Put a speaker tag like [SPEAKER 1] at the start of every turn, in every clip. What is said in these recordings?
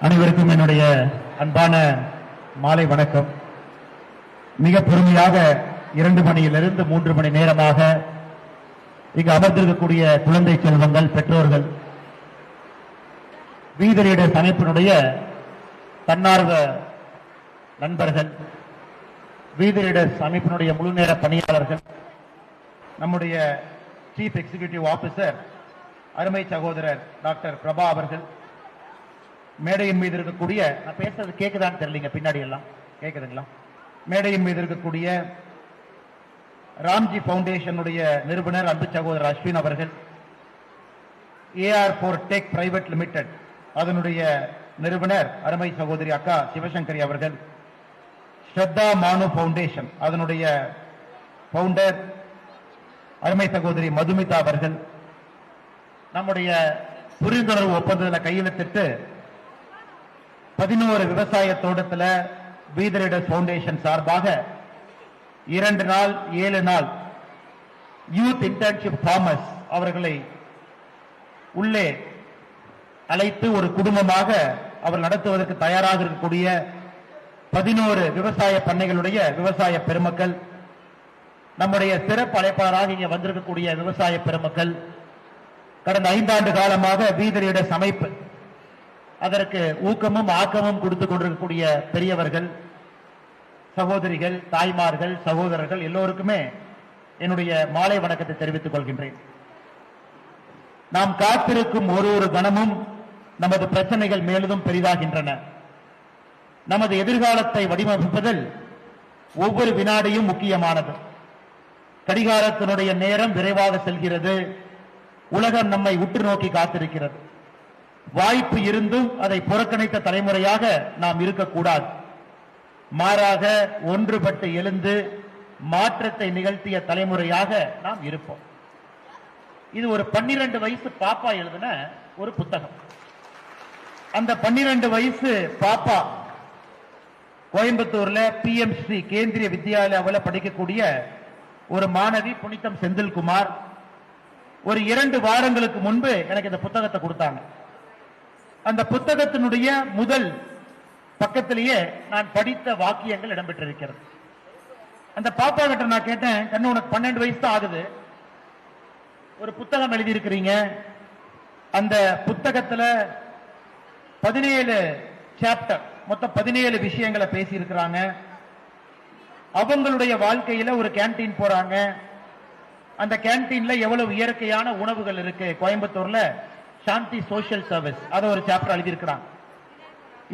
[SPEAKER 1] அனைவருக்கும் என்னுடைய அன்பான மாலை வணக்கம். மிக பொறுமையாக 2 மணியிலிருந்து 3 மணி நேரமாக இங்கு அமர்ந்திருக்கக்கூடிய குழந்தை செல்வங்கள், பெற்றோர்கள், வீதரீடர் அமைப்பினுடைய தன்னார்வ நண்பர்கள், வீதரீடர்ஸ் அமைப்பினுடைய முழுநேர பணியாளர்கள், நம்முடைய சீஃப் எக்ஸிகியூட்டிவ் ஆபீசர் அருமை சகோதரர் டாக்டர் பிரபா அவர்கள், மேடையின் மீது இருக்கக்கூடிய, நான் பேசுறது கேக்குதான்னு தெரியலீங்க, பின்னாடி எல்லாம் கேக்குதுங்களா? மேடையின் மீது இருக்கக்கூடிய ராம்ஜி பவுண்டேஷனுடைய நிறுவனர் அன்பு சகோதரர் அஸ்வின் அவர்கள், AR4 டெக் பிரைவேட் லிமிடெட் அதனுடைய நிறுவனர் அருமை சகோதரி அக்கா சிவசங்கரி அவர்கள், ஸ்ரத்தா மானு பவுண்டேஷன் அதனுடைய பவுண்டர் அருமை சகோதரி மதுமிதா அவர்கள், நம்முடைய புரிந்துணர்வு ஒப்பந்தத்தில் கையெழுத்திட்டு 11 விவசாய தோட்டத்தில் வீதரீடர்ஸ் பவுண்டேஷன் சார்பாக 2 நாள் 7 நாள் யூத் இன்டர்ன்ஷிப் ஃபார்மர்ஸ் அவர்களை உள்ளே அழைத்து ஒரு குடும்பமாக அவர் நடத்துவதற்கு தயாராக இருக்கக்கூடிய 11 விவசாய பண்ணைகளுடைய விவசாய பெருமக்கள், நம்முடைய சிறப்பு அழைப்பாளராக இங்கே வந்திருக்கக்கூடிய விவசாய பெருமக்கள், கடந்த 5 ஆண்டு காலமாக வீதரீடர்ஸ் அமைப்பு அதற்கு ஊக்கமும் ஆக்கமும் கொடுத்துக் கொண்டிருக்கக்கூடிய பெரியவர்கள், சகோதரிகள், தாய்மார்கள், சகோதரர்கள் எல்லோருக்குமே என்னுடைய மாலை வணக்கத்தை தெரிவித்துக் கொள்கின்றேன். நாம் காத்திருக்கும் ஒரு கணமும் நமது பிரச்சனைகள் மேலும் பெரிதாகின்றன. நமது எதிர்காலத்தை வடிவமைப்பதில் ஒவ்வொரு வினாடியும் முக்கியமானது. கடிகாரத்தினுடைய நேரம் விரைவாக செல்கிறது. உலகம் நம்மை உற்று நோக்கி காத்திருக்கிறது. வாய்ப்பு இருந்தும் அதை புறக்கணித்த தலைமுறையாக நாம் இருக்கக்கூடாது. மாறாக ஒன்றுபட்டு எழுந்து மாற்றத்தை நிகழ்த்திய தலைமுறையாக நாம் இருப்போம். இது ஒரு 12 வயசு பாப்பா எழுதின ஒரு புத்தகம். அந்த 12 வயசு பாப்பா கோயம்புத்தூர்ல PMC கேந்திரிய வித்யாலயாவில் படிக்கக்கூடிய ஒரு மாணவி புனிதம் செந்தில்குமார் ஒரு 2 வாரங்களுக்கு முன்பு எனக்கு இந்த புத்தகத்தை கொடுத்தாங்க. அந்த புத்தகத்தினுடைய முதல் பக்கத்திலேயே நான் படித்த வாக்கியங்கள் இடம்பெற்றிருக்கிறது. அந்த பாப்பா கிட்ட நான் கேட்டேன், கண்ணு உனக்கு 12 வயசு தான் ஆகுது, ஒரு புத்தகம் எழுதியிருக்கிறீங்க, அந்த புத்தகத்துல 17 சாப்டர், மொத்தம் 17 விஷயங்களை பேசி இருக்கிறாங்க. அவங்களுடைய வாழ்க்கையில ஒரு கேன்டீன் போறாங்க. அந்த கேன்டீன்ல எவ்வளவு இயற்கையான உணவுகள் இருக்கு. கோயம்புத்தூர்ல சாந்தி சோசியல் சர்வீஸ் அதை ஒரு சாப்டர் எழுதியிருக்கிறாங்க.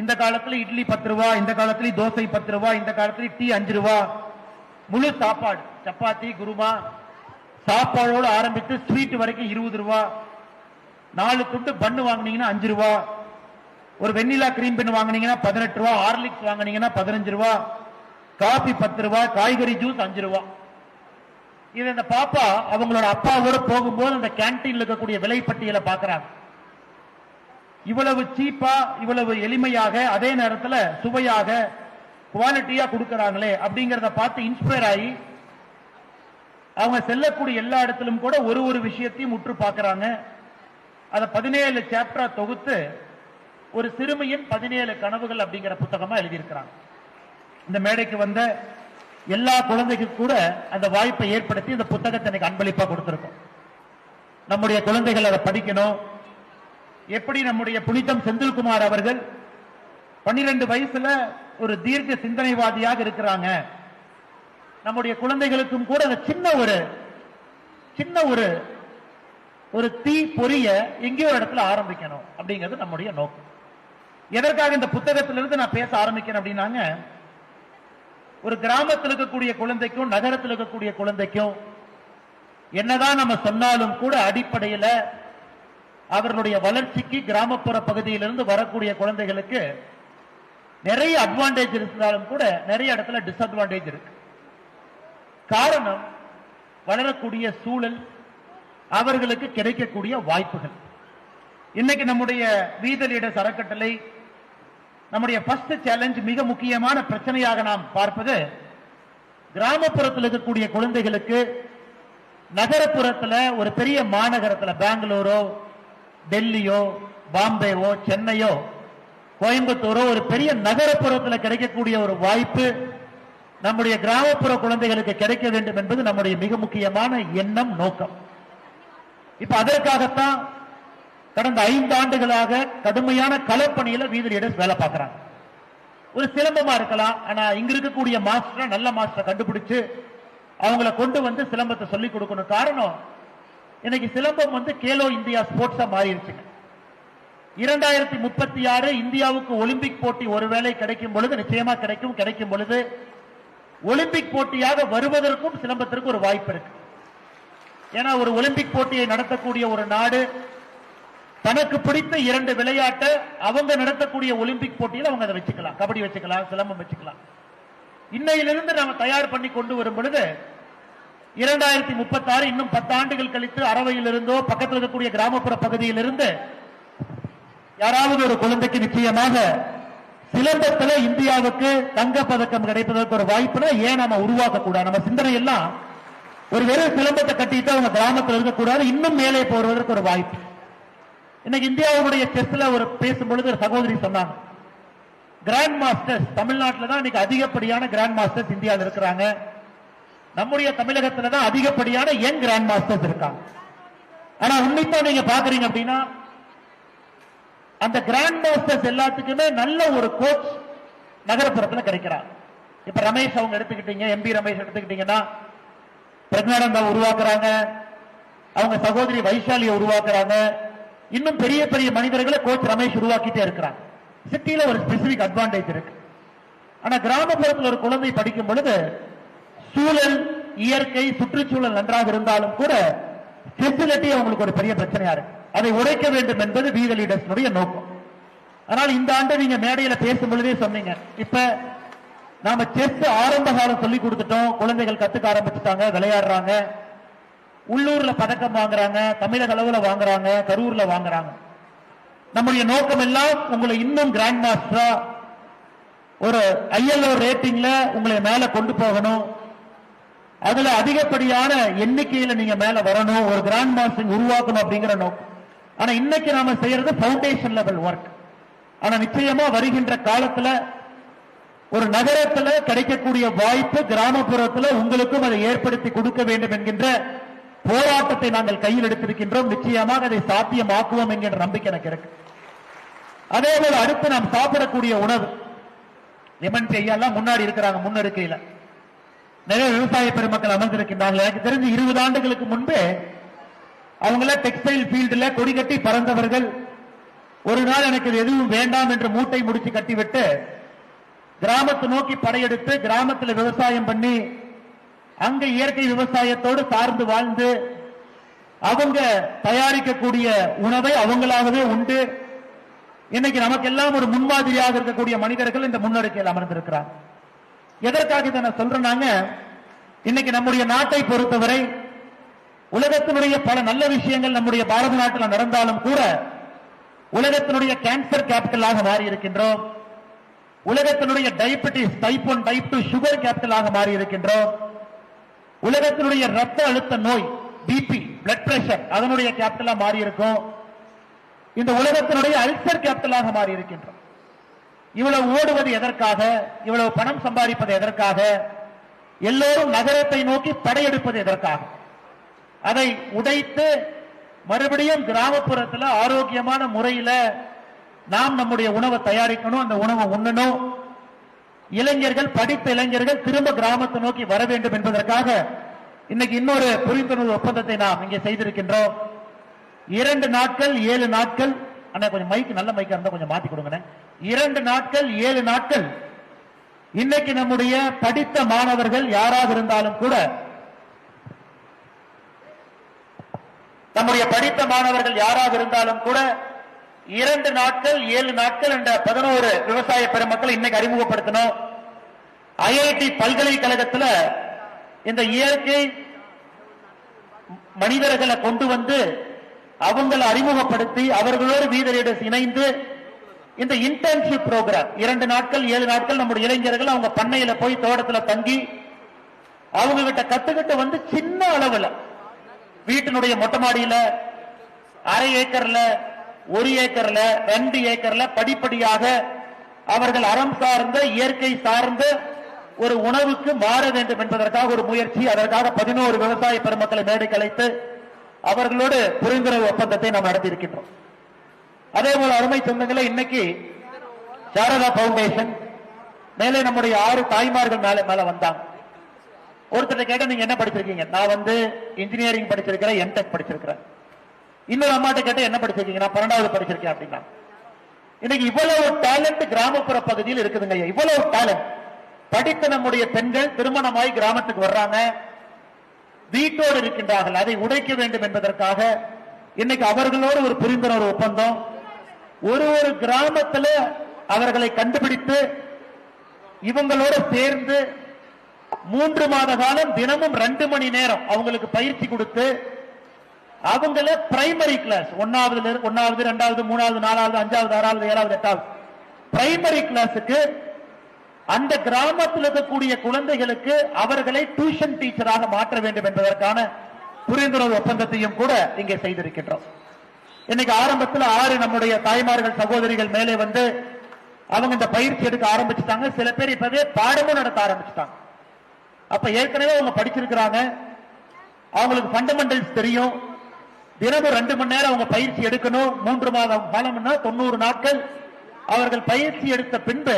[SPEAKER 1] இந்த காலத்துல இட்லி 10 ரூபாய், இந்த காலத்துல தோசை 10 ரூபாய், இந்த காலத்துல டீ 5 ரூபாய், முழு சாப்பாடு சப்பாத்தி குருமா சாப்பாடோடு ஆரம்பித்து ஸ்வீட் வரைக்கும் 20 ரூபாய், 4 துண்டு பண்ணு வாங்கினீங்கன்னா 5 ரூபாய், ஒரு வெண்ணிலா கிரீம் பென் வாங்கினீங்கன்னா 18 ரூபாய், ஹார்லிக்ஸ் வாங்கினீங்கன்னா 15 ரூபாய், காபி 10 ரூபாய், காய்கறி ஜூஸ் 5 ரூபாய். இது இந்த பாப்பா அவங்களோட அப்பாவோட போகும்போது அந்த கேன்டீன்ல இருக்கக்கூடிய விலை பட்டியலை பார்க்கிறாங்க. இவ்வளவு சீப்பா, இவ்வளவு எளிமையாக, அதே நேரத்தில் சுவையாக, குவாலிட்டியா கொடுக்கறாங்களே அப்படிங்கறத பார்த்து இன்ஸ்பயர் ஆகி அவங்க செல்லக்கூடிய எல்லா இடத்திலும் கூட ஒரு விஷயத்தையும் உற்று பார்க்கிறாங்க. அதை 17 சாப்டரா தொகுத்து ஒரு சிறுமியின் 17 கனவுகள் அப்படிங்கிற புத்தகமா எழுதியிருக்கிறாங்க. இந்த மேடைக்கு வந்த எல்லா குழந்தைக்கும் கூட அந்த வாய்ப்பை ஏற்படுத்தி இந்த புத்தகத்தை எனக்கு அன்பளிப்பா கொடுத்திருக்கோம். நம்முடைய குழந்தைகள் அதை படிக்கணும். எப்படி நம்முடைய புனிதம் செந்தில்குமார் அவர்கள் 12 வயசுல ஒரு தீர்க்க சிந்தனைவாதியாக இருக்கிறாங்க. நம்முடைய குழந்தைகளுக்கும் கூட அந்த சின்ன ஒரு தீ பொரிய எங்கேயோ ஒரு இடத்துல ஆரம்பிக்கணும் அப்படிங்கிறது நம்முடைய நோக்கம். எதற்காக இந்த புத்தகத்திலிருந்து நான் பேச ஆரம்பிக்கிறேன் அப்படின்னாங்க, ஒரு கிராமத்தில் இருக்கக்கூடிய குழந்தைக்கும் நகரத்தில் இருக்கக்கூடிய குழந்தைக்கும் என்னதான் நம்ம சொன்னாலும் கூட அடிப்படையில் அவர்களுடைய வளர்ச்சிக்கு கிராமப்புற பகுதியிலிருந்து வரக்கூடிய குழந்தைகளுக்கு நிறைய அட்வான்டேஜ் இருந்தாலும் கூட நிறைய இடத்துல டிஸ்அட்வான்டேஜ் இருக்கு. காரணம் வளரக்கூடிய சூழல், அவர்களுக்கு கிடைக்கக்கூடிய வாய்ப்புகள். இன்னைக்கு நம்முடைய வீதரீடர்ஸ் அறக்கட்டளை நம்முடைய ஃபர்ஸ்ட் சேலஞ்ச், மிக முக்கியமான பிரச்சனையாக நாம் பார்ப்பது, கிராமப்புறத்தில் இருக்கக்கூடிய குழந்தைகளுக்கு நகரப்புறத்தில் ஒரு பெரிய மாநகரத்தில் பெங்களூரோ டெல்லியோ பாம்பேவோ சென்னையோ கோயம்புத்தூரோ ஒரு பெரிய நகரப்புறத்தில் கிடைக்கக்கூடிய ஒரு வாய்ப்பு நம்முடைய கிராமப்புற குழந்தைகளுக்கு கிடைக்க வேண்டும் என்பது நம்முடைய மிக முக்கியமான எண்ணம், நோக்கம். இப்ப அதற்காகத்தான் கடந்த 5 ஆண்டுகளாக கடுமையான களப்பணியில வீதி லீடர்ஸ் வேலை பார்க்கிறாங்க. ஒரு சிலம்பமா இருக்கலாம், ஆனா இங்க இருக்கக்கூடிய மாஸ்டர் நல்ல மாஸ்டர் கண்டுபிடிச்சு அவங்களை கொண்டு வந்து சிலம்பத்தை சொல்லிக் கொடுக்கணும். காரணம், இன்னைக்கு சிலம்பம் வந்து கேலோ இந்தியா ஸ்போர்ட்ஸா மாறிடுச்சுங்க. 2036 இந்தியாவுக்கு ஒலிம்பிக் போட்டி ஒருவேளை கிடைக்கும் பொழுது, நிச்சயமா கிடைக்கும் பொழுது ஒலிம்பிக் போட்டியாக வருவதற்கும் சிலம்பத்திற்கு ஒரு வாய்ப்பு இருக்கு. ஏன்னா ஒரு ஒலிம்பிக் போட்டியை நடத்தக்கூடிய ஒரு நாடு தனக்கு பிடித்த 2 விளையாட்டை அவங்க நடத்தக்கூடிய ஒலிம்பிக் போட்டியில் அவங்க அதை வச்சுக்கலாம். கபடி வச்சுக்கலாம், சிலம்பம் வச்சுக்கலாம். இன்னையிலிருந்து நாம தயார் பண்ணி கொண்டு வரும் பொழுது 2036 இன்னும் 10 ஆண்டுகள் கழித்து அரவையில் இருந்தோ பக்கத்தில் இருக்கக்கூடிய கிராமப்புற பகுதியில் இருந்து யாராவது ஒரு குழந்தைக்கு நிச்சயமாக சிலம்பத்தில் இந்தியாவுக்கு தங்க பதக்கம் கிடைப்பதற்கு ஒரு வாய்ப்புனா ஏன் நாம உருவாக்க கூடாது? நம்ம சிந்தனை எல்லாம் ஒரு வெறும் சிலம்பத்தை கட்டிட்டு அவங்க கிராமத்தில் இருக்கக்கூடாது, இன்னும் மேலே போவதற்கு ஒரு வாய்ப்பு. இன்னைக்கு இந்தியாவுடைய செஸ்ல ஒரு பேசும்பொழுது ஒரு சகோதரி சொன்னாங்க, கிராண்ட் மாஸ்டர்ஸ் தமிழ்நாட்டில் தான் இன்னைக்கு அதிகப்படியான கிராண்ட் மாஸ்டர்ஸ் இந்தியாவில் இருக்கிறாங்க. நம்முடைய தமிழகத்தில் தான் அதிகப்படியான யங் கிராண்ட் மாஸ்டர்ஸ் இருக்காங்க. ஆனா உன்னிப்பா நீங்க பாக்குறீங்க அப்படின்னா அந்த கிராண்ட் மாஸ்டர்ஸ் எல்லாத்துக்குமே நல்ல ஒரு கோச் நகரப்புறத்தில் கிடைக்கிறார். இப்ப ரமேஷ் அவங்க எடுத்துக்கிட்டீங்க, எம்பி ரமேஷ் எடுத்துக்கிட்டீங்கன்னா பிரக்னானந்தா உருவாக்குறாங்க, அவங்க சகோதரி வைஷாலியை உருவாக்குறாங்க, இன்னும் பெரிய பெரிய மனிதர்களை கோச் ரமேஷ் உருவாக்கிட்டே இருக்கிறாங்க. சிட்டியில ஒரு ஸ்பெசிபிக் அட்வான்டேஜ் இருக்கு. ஆனா கிராமப்புறத்தில் ஒரு குழந்தை படிக்கும் பொழுது சூழல், இயற்கை, சுற்றுச்சூழல் நன்றாக இருந்தாலும் கூட ஃபெசிலிட்டி அவங்களுக்கு ஒரு பெரிய பிரச்சனையா இருக்கு. அதை உடைக்க வேண்டும் என்பது வீதி லீடர்ஸ் நோக்கம். ஆனால் இந்த ஆண்டு நீங்க மேடையில பேசும் பொழுதே சொன்னீங்க, இப்ப நாம செஸ் ஆரம்ப காலம் சொல்லி கொடுத்துட்டோம், குழந்தைகள் கத்துக்க ஆரம்பிச்சுட்டாங்க, விளையாடுறாங்க, உள்ளூர்ல பதக்கம் வாங்குறாங்க, தமிழக அளவுல வாங்குறாங்க, கரூர்ல வாங்குறாங்க. நம்முடைய நோக்கம் எல்லாம் உங்களை இன்னும் கிராண்ட் மாஸ்டரா ஒரு ILO ரேட்டிங்ல உங்களை மேல கொண்டு போகணும், அதுல அதிகப்படியான எண்ணிக்கையில நீங்க மேல வரணும், ஒரு கிராண்ட் மாஸ்டர் உருவாக்கணும் அப்படிங்கிற நோக்கம். ஆனா இன்னைக்கு நாம செய்யறது பவுண்டேஷன் லெவல் ஒர்க். ஆனா நிச்சயமா வருகின்ற காலத்துல ஒரு நகரத்துல கிடைக்கக்கூடிய வாய்ப்பு கிராமப்புறத்துல உங்களுக்கும் அதை ஏற்படுத்தி கொடுக்க வேண்டும் என்கின்ற போராட்டத்தை நாங்கள் கையில் எடுத்திருக்கின்றோம். நிச்சயமாக அதை சாத்தியமாக்குவோம் என்கின்ற நம்பிக்கை எனக்கு இருக்கு. அதே போல அடுத்து நாம் சாப்பிடக்கூடிய உணவு, எம்என்பி ஐயா முன்னாடி இருக்கிறாங்க, முன்னெடுக்கையில நிறைய விவசாய பெருமக்கள் அமர்ந்திருக்கின்றார்கள். எனக்கு தெரிஞ்சு 20 ஆண்டுகளுக்கு முன்பே அவங்கள டெக்ஸ்டைல் ஃபீல்டுல கொடி கட்டி பறந்தவர்கள். ஒரு நாள் எனக்கு எதுவும் வேண்டாம் என்று மூட்டை முடிச்சு கட்டிவிட்டு கிராமத்தை நோக்கி படையெடுத்து கிராமத்தில் விவசாயம் பண்ணி அங்க இயற்கை விவசாயத்தோடு சார்ந்து வாழ்ந்து அவங்க தயாரிக்கக்கூடிய உணவை அவங்களாகவே உண்டு இன்னைக்கு நமக்கெல்லாம் ஒரு முன்மாதிரியாக இருக்கக்கூடிய மனிதர்கள் இந்த முன்னெடுக்கையில் அமர்ந்திருக்கிறார். எதற்காக இதை நான் சொல்றேன்னாங்க, இன்னைக்கு நம்முடைய நாட்டை பொறுத்தவரை உலகத்தினுடைய பல நல்ல விஷயங்கள் நம்முடைய பாரத நாட்டில் நடந்தாலும் கூட உலகத்தினுடைய கேன்சர் கேபிட்டலாக மாறி இருக்கின்றோம், உலகத்தினுடைய டயபெட்டிஸ் டைப் 1 டைப் 2 சுகர் கேபிட்டலாக மாறி இருக்கின்றோம், உலகத்தினுடைய ரத்த அழுத்த நோய் பிபி பிளட் பிரஷர் அதனுடைய கேபிட்டலா மாறி இருக்கும், இந்த உலகத்தினுடைய அல்சர் கேபிட்டலாக மாறி இருக்கின்றோம். இவ்வளவு ஓடுவது எதற்காக? இவ்வளவு பணம் சம்பாதிப்பது எதற்காக? எல்லோரும் நகரத்தை நோக்கி படையெடுப்பது எதற்காக? அதை உடைத்து மறுபடியும் கிராமப்புறத்தில் ஆரோக்கியமான முறையில் நாம் நம்முடைய உணவை தயாரிக்கணும், அந்த உணவை உண்ணணும். இளைஞர்கள், படித்த இளைஞர்கள் திரும்ப கிராமத்தை நோக்கி வர வேண்டும் என்பதற்காக இன்னைக்கு இன்னொரு புரிந்துணர்வு ஒப்பந்தத்தை நாம் இங்கே செய்திருக்கின்றோம். 2 நாட்கள் 7 நாட்கள், அண்ணா கொஞ்சம் மைக் நல்ல மைக்கா இருந்தா கொஞ்சம் மாத்தி கொடுங்க. 2 நாட்கள் 7 நாட்கள் இன்னைக்கு நம்முடைய படித்த மாணவர்கள் யாராக இருந்தாலும் கூட, நம்முடைய படித்த மாணவர்கள் யாராக இருந்தாலும் கூட 2 நாட்கள் 7 நாட்கள் என்ற 11 விவசாய பெருமக்கள் இன்னைக்கு அறிமுகப்படுத்தணும். IIT பல்கலைக்கழகத்தில் இந்த இயற்கை மனிதர்களை கொண்டு வந்து அவங்களை அறிமுகப்படுத்தி அவர்களோடு வீதி லீடர்ஸ் இணைந்து இந்த இன்டர்ன்ஷிப் ப்ரோக்ராம் 2 நாட்கள் 7 நாட்கள் நம்முடைய இளைஞர்கள் அவங்க பண்ணையில போய் தோட்டத்தில் தங்கி அவங்க கிட்ட கத்துக்கிட்டு வந்து சின்ன அளவுல வீட்டினுடைய மொட்டை மாடியில 1/2 ஏக்கர்ல 1 ஏக்கர்ல 2 ஏக்கர்ல படிப்படியாக அவர்கள் அறம் சார்ந்த இயற்கை சார்ந்த ஒரு உணவுக்கு மாற வேண்டும் என்பதற்காக ஒரு முயற்சி. அதற்காக 11 விவசாய பெருமக்களை மேடைக்கு அழைத்து அவர்களோடு புரிந்துணர்வு ஒப்பந்தத்தை நாம் நடத்தியிருக்கின்றோம். அதே போல அருமை சொந்தங்களை, இன்னைக்கு சாரதா பவுண்டேஷன் மேலே நம்முடைய 6 தாய்மார்கள் மேல வந்தாங்க. ஒருத்தர் கேட்ட, நீங்க என்ன படிச்சிருக்கீங்க? நான் இன்ஜினியரிங் படிச்சிருக்கிறேன், எம்டெக் படிச்சிருக்கிறேன். இன்னொரு அம்மாட்ட கேட்ட, என்ன படிச்சிருக்கீங்க? நான் 12வது படிச்சிருக்கேன் அப்படின்னா. இன்னைக்கு இவ்வளவு டேலண்ட் கிராமப்புற பகுதியில் இருக்குதுங்க. இவ்வளவு டேலண்ட் படித்த நம்முடைய பெண்கள் திருமணமாய் கிராமத்துக்கு வர்றாங்க, வீட்டோடு இருக்கின்றார்கள். அதை உடைக்க வேண்டும் என்பதற்காக இன்னைக்கு அவர்களோடு ஒரு புரிந்துணர்வு ஒப்பந்தம். ஒரு கிராமத்துல அவர்களை கண்டுபிடித்து இவங்களோட சேர்ந்து 3 மாத காலம் தினமும் 2 மணி நேரம் அவங்களுக்கு பயிற்சி கொடுத்து அவங்கள பிரைமரி கிளாஸ் 1வது 2வது 3வது 4வது 5வது 6வது 7வது 8வது பிரைமரி கிளாஸுக்கு அந்த கிராமத்தில் இருக்கக்கூடிய குழந்தைகளுக்கு அவர்களை டியூஷன் டீச்சராக மாற்ற வேண்டும் என்பதற்கான புரிந்துணர்வு ஒப்பந்தத்தையும் கூட இங்கே செய்திருக்கின்றோம். இன்னைக்கு ஆரம்பத்தில் 6 நம்முடைய தாய்மார்கள் சகோதரிகள் மேலே அவங்க இந்த பயிற்சி எடுக்க ஆரம்பிச்சுட்டாங்க. சில பேர் இப்பவே பாடமும் நடத்த ஆரம்பிச்சுட்டாங்க. அப்ப ஏற்கனவே அவங்க படிச்சிருக்கிறாங்க, அவங்களுக்கு ஃபண்டமெண்டல்ஸ் தெரியும். தினமும் 2 மணி நேரம் அவங்க பயிற்சி எடுக்கணும். 3 மாதம் காலம்னா 90 நாட்கள் அவர்கள் பயிற்சி எடுத்த பின்பு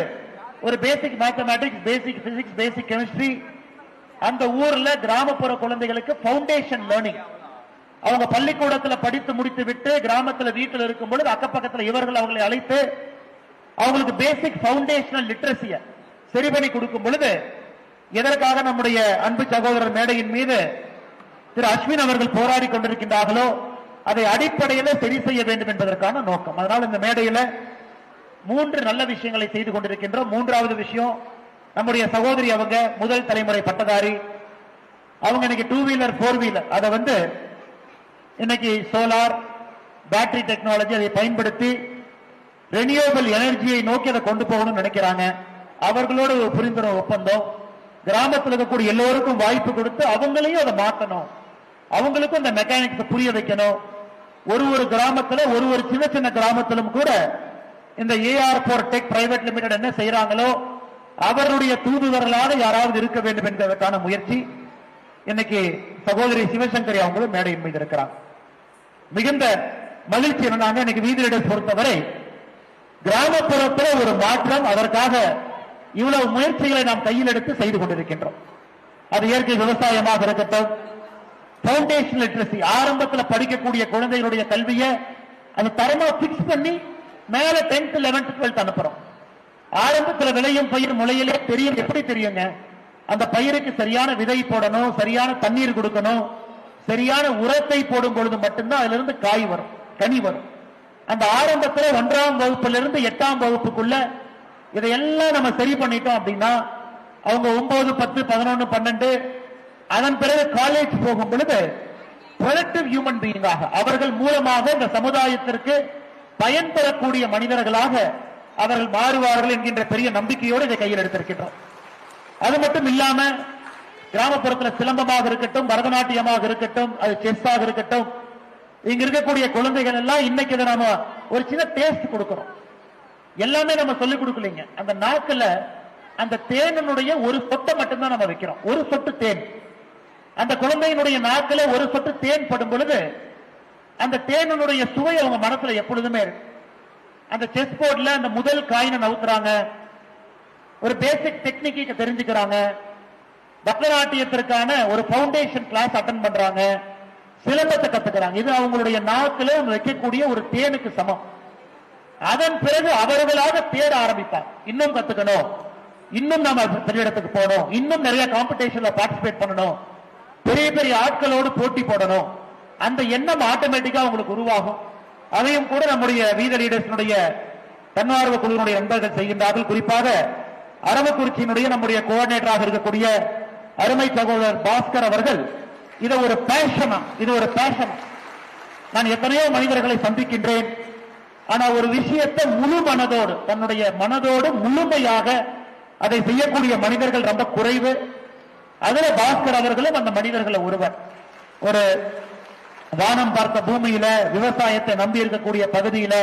[SPEAKER 1] ஒரு பேசிக் மேத்தமேட்டிக்ஸ், பேசிக் பிசிக்ஸ், பேசிக் கெமிஸ்ட்ரி அந்த ஊர்ல கிராமப்புற குழந்தைகளுக்கு ஃபவுண்டேஷன் லேர்னிங். அவங்க பள்ளிக்கூடத்தில் படித்து முடித்து விட்டு கிராமத்தில் வீட்டில் இருக்கும் பொழுது அக்கப்பக்கத்தில் இவர்கள் அவர்களை அழைத்து அவங்களுக்கு பேசிக் ஃபவுண்டேஷனல் லிட்ரஸியை சரி பண்ணி கொடுக்கும் பொழுது, எதற்காக நம்முடைய அன்பு சகோதரர் மேடையின் மீது திரு அஸ்வின் அவர்கள் போராடி கொண்டிருக்கின்றார்களோ அதை அடிப்படையில் சரி செய்ய வேண்டும் என்பதற்கான நோக்கம். அதனால் இந்த மேடையில் 3 நல்ல விஷயங்களை செய்து கொண்டிருக்கின்றோம். 3வது விஷயம், நம்முடைய சகோதரி அவங்க முதல் தலைமுறை பட்டதாரி. அவங்க இன்னைக்கு 2 வீலர் 4 வீலர் அதை இன்னைக்கு சோலார் பேட்டரி டெக்னாலஜி அதை பயன்படுத்தி ரெனியூவபிள் எனர்ஜியை நோக்கி அதை கொண்டு போகணும்னு நினைக்கிறாங்க. அவர்களோடு ஒரு புரிந்துணர்வு ஒப்பந்தம். கிராமத்தில் இருக்கக்கூடிய எல்லோருக்கும் வாய்ப்பு கொடுத்து அவங்களையும் அதை மாற்றணும், அவங்களுக்கும் இந்த மெக்கானிக்ஸ் புரிய வைக்கணும். ஒரு கிராமத்தில் ஒரு சின்ன சின்ன கிராமத்திலும் கூட இந்த AR4 டெக் பிரைவேட் லிமிடெட் என்ன செய்யறாங்களோ அவருடைய தூதுவர்களாக யாராவது இருக்க வேண்டும் என்பதற்கான முயற்சி இன்னைக்கு சகோதரி சிவசங்கரி அவங்களும் மேடையின் மீது இருக்கிறாங்க. மிகுந்த மகிழ்ச்சி என்னன்னா, இன்னைக்கு வீதி லீடர்ஸ் பொறுத்தவரை கிராமப்புறத்தில் ஒரு மாற்றம், அதற்காக இவ்வளவு முயற்சிகளை நாம் கையில் எடுத்து செய்து கொண்டிருக்கின்றோம். அது இயற்கை விவசாயமாக இருக்கட்டும், பவுண்டேஷன் லிட்ரஸி ஆரம்பத்தில் படிக்கக்கூடிய குழந்தைகளுடைய கல்வியை அது தரமா பிக்ஸ் பண்ணி மேல 10th 11th 12th அனுப்புறோம். ஆரம்பத்தில் விளையும் பயிர் முளையிலே தெரியும். எப்படி தெரியுங்க? அந்த பயிருக்கு சரியான விதை போடணும், சரியான தண்ணீர் கொடுக்கணும், சரியான உரத்தை போடும் பொழுது மட்டும்தான் அதுல இருந்து காய் வரும், கனி வரும். அந்த ஆரம்பத்தில் 1ஆம் வகுப்பிலிருந்து 8ஆம் வகுப்புக்குள்ள இதையெல்லாம் நம்ம சரி பண்ணிட்டோம் அப்படின்னா அவங்க 9, 10, 11, 12 அதன் பிறகு காலேஜ் போகும் பொழுது ப்ரொடக்டிவ் ஹியூமன் பீயிங்காக அவர்கள் மூலமாக இந்த சமுதாயத்திற்கு பயன்பெறக்கூடிய மனிதர்களாக அவர்கள் மாறுவார்கள் என்கின்ற பெரிய நம்பிக்கையோடு இதை கையில் எடுத்திருக்கின்றோம். அது மட்டும் இல்லாம கிராமப்புறத்தில் சிலம்பமாக இருக்கட்டும், பரதநாட்டியமாக இருக்கட்டும், அது செஸ்ஸாக இருக்கட்டும், இங்க இருக்கக்கூடிய குழந்தைகள் எல்லாம் இன்னைக்கு இதை நாம ஒரு சின்ன டேஸ்ட் கொடுக்கிறோம். எல்லாமே நம்ம சொல்லிக் கொடுக்கலீங்க. அந்த நாக்குல அந்த தேனுடைய ஒரு சொட்டை மட்டும்தான் நம்ம வைக்கிறோம். ஒரு சொட்டு தேன் அந்த குழந்தையினுடைய நாக்குல ஒரு சொட்டு தேன் படும் பொழுது அந்த தேனுடைய சுவை அவங்க மனசுல எப்பொழுதுமே இருக்கு. அந்த செஸ் போர்ட்ல அந்த முதல் காயினை நவுத்துறாங்க, ஒரு பேசிக் டெக்னிக்கு தெரிஞ்சுக்கிறாங்க, பரதநாட்டியத்திற்கான ஒரு பவுண்டேஷன் கிளாஸ் அட்டன் பண்றாங்க, சிலம்பத்தை கத்துக்கிறாங்க. இது அவங்களுடைய நாக்குல வைக்கக்கூடிய ஒரு தேனுக்கு சமம். அதன் பிறகு அவர்களாக தேட ஆரம்பிப்பாங்க. இன்னும் கத்துக்கணும், இன்னும் நாம பெரிய இடத்துக்கு போகணும், இன்னும் நிறைய காம்படிஷன்ல பார்ட்டிசிபேட் பண்ணணும், பெரிய பெரிய ஆட்களோடு போட்டி போடணும். அந்த எண்ணம் ஆட்டோமேட்டிக்கா அவங்களுக்கு உருவாகும். அதையும் கூட நம்முடைய வீத லீடர்ஸினுடைய தன்னார்வ குழுவினுடைய நண்பர்கள் செய்கின்றார்கள். குறிப்பாக அரவக்குறிச்சியினுடைய நம்முடைய கோஆர்டினேட்டராக இருக்கக்கூடிய அருமை சகோதரர் பாஸ்கர் அவர்கள் இதை ஒரு பேஷனா, இது ஒரு பேஷன். நான் எத்தனையோ மனிதர்களை சந்திக்கின்றேன், ஆனா ஒரு விஷயத்தை முழு மனதோடு தன்னுடைய மனதோடு முழுமையாக அதை செய்யக்கூடிய மனிதர்கள் ரொம்ப குறைவு. அதுல பாஸ்கர் அவர்களும் அந்த மனிதர்களை ஒருவர். ஒரு வானம் பார்த்த பூமியில விவசாயத்தை நம்பி இருக்கக்கூடிய பகுதியில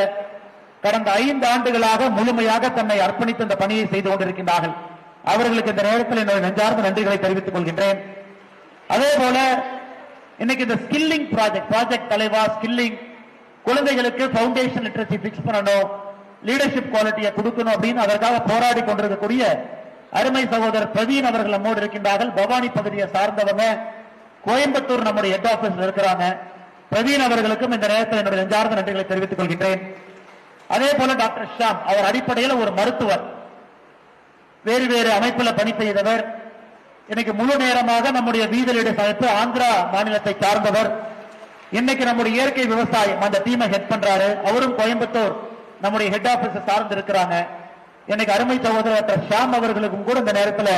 [SPEAKER 1] கடந்த 5 ஆண்டுகளாக முழுமையாக தன்னை அர்ப்பணித்து இந்த பணியை செய்து கொண்டிருக்கின்றார்கள். அவர்களுக்கு இந்த நேரத்தில் என்னுடைய நெஞ்சார்ந்த நன்றிகளை தெரிவித்துக் கொள்கின்றேன். அதே போல இன்னைக்கு இந்த ஸ்கில்லிங் ப்ராஜெக்ட் தலைவா ஸ்கில்லிங் குழந்தைகளுக்கு பவுண்டேஷன் லிட்டரசி பிக்ஸ் பண்ணணும், லீடர்ஷிப் குவாலிட்டியை கொடுக்கணும் அப்படின்னு அதற்காக போராடி கொண்டிருக்கக்கூடிய அருமை சகோதரர் பிரவீன் அவர்கள் நம்மோடு இருக்கின்றார்கள். பவானி பகுதியை சார்ந்தவங்க, கோயம்புத்தூர் நம்முடைய ஹெட் ஆபீஸ்ல இருக்கிறாங்க. பிரவீன் அவர்களுக்கும் இந்த நேரத்தில் என்னுடைய நெஞ்சார்ந்த நன்றிகளை தெரிவித்துக் கொள்கின்றேன். அதே போல டாக்டர் ஷாம் அவர் அடிப்படையில் ஒரு மருத்துவர், வேறு வேறு அமைப்புல பணி செய்தவர். இன்னைக்கு முழு நேரமாக நம்முடைய வீத லீடர்ஸ் அமைப்பு ஆந்திரா மாநிலத்தை சார்ந்தவர். இன்னைக்கு நம்முடைய இயற்கை விவசாயம் அந்த டீமை ஹெட் பண்றாரு. அவரும் கோயம்புத்தூர் நம்முடைய ஹெட் ஆபீஸ் சார்ந்து இருக்கிறாங்க. இன்னைக்கு அருமை சகோதரர் டாக்டர் ஷாம் அவர்களுக்கும் கூட இந்த நேரத்தில்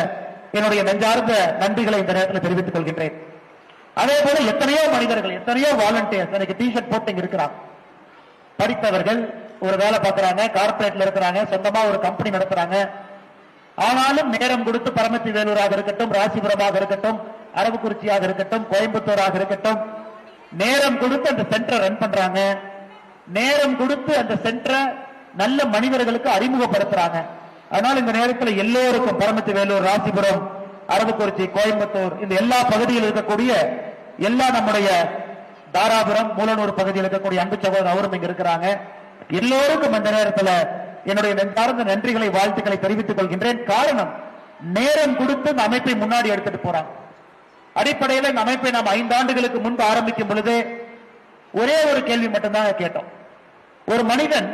[SPEAKER 1] என்னுடைய நெஞ்சார்ந்த நன்றிகளை இந்த நேரத்தில் தெரிவித்துக் கொள்கின்றேன். அதே போல எத்தனையோ மனிதர்கள், எத்தனையோ வாலண்டியர்ஸ் எனக்கு டிஷர்ட் போட்டு இங்க இருக்கிறாங்க. படித்தவர்கள், ஒரு வேலை பார்க்கறாங்க, கார்பரேட்ல இருக்கிறாங்க, சொந்தமா ஒரு கம்பெனி நடத்துறாங்க. ஆனாலும் நேரம் கொடுத்து பரமத்தி வேலூராக இருக்கட்டும், ராசிபுரமாக இருக்கட்டும், அரவக்குறிச்சியாக இருக்கட்டும், கோயம்புத்தூராக இருக்கட்டும், நேரம் கொடுத்து அந்த சென்டரை ரன் பண்றாங்க. நேரம் கொடுத்து அந்த சென்டரை நல்ல மனிதர்களுக்கு அறிமுகப்படுத்துறாங்க. அதனால இந்த நேரத்தில் எல்லோருக்கும் பரமத்தி வேலூர், ராசிபுரம், அரவக்குறிச்சி, கோயம்புத்தூர் இந்த எல்லா பகுதியில் இருக்கக்கூடிய எல்லா நம்முடைய தாராபுரம், மூலனூர் பகுதியில் இருக்கக்கூடிய அன்பு சகோதரர் அவரும் இங்க இருக்கிறாங்க. எல்லோருக்கும் இந்த நேரத்தில் என்னுடைய நெஞ்சார்ந்த நன்றிகளை, வாழ்த்துக்களை தெரிவித்துக் கொள்கின்றேன். காரணம், நேரம் கொடுத்து இந்த அமைப்பை முன்னாடி எடுத்துட்டு போறாங்க. அடிப்படையில் இந்த அமைப்பை நாம் 5 ஆண்டுகளுக்கு முன்பு ஆரம்பிக்கும் பொழுது ஒரே ஒரு கேள்வி மட்டும்தான் கேட்டோம். ஒரு மனிதன்,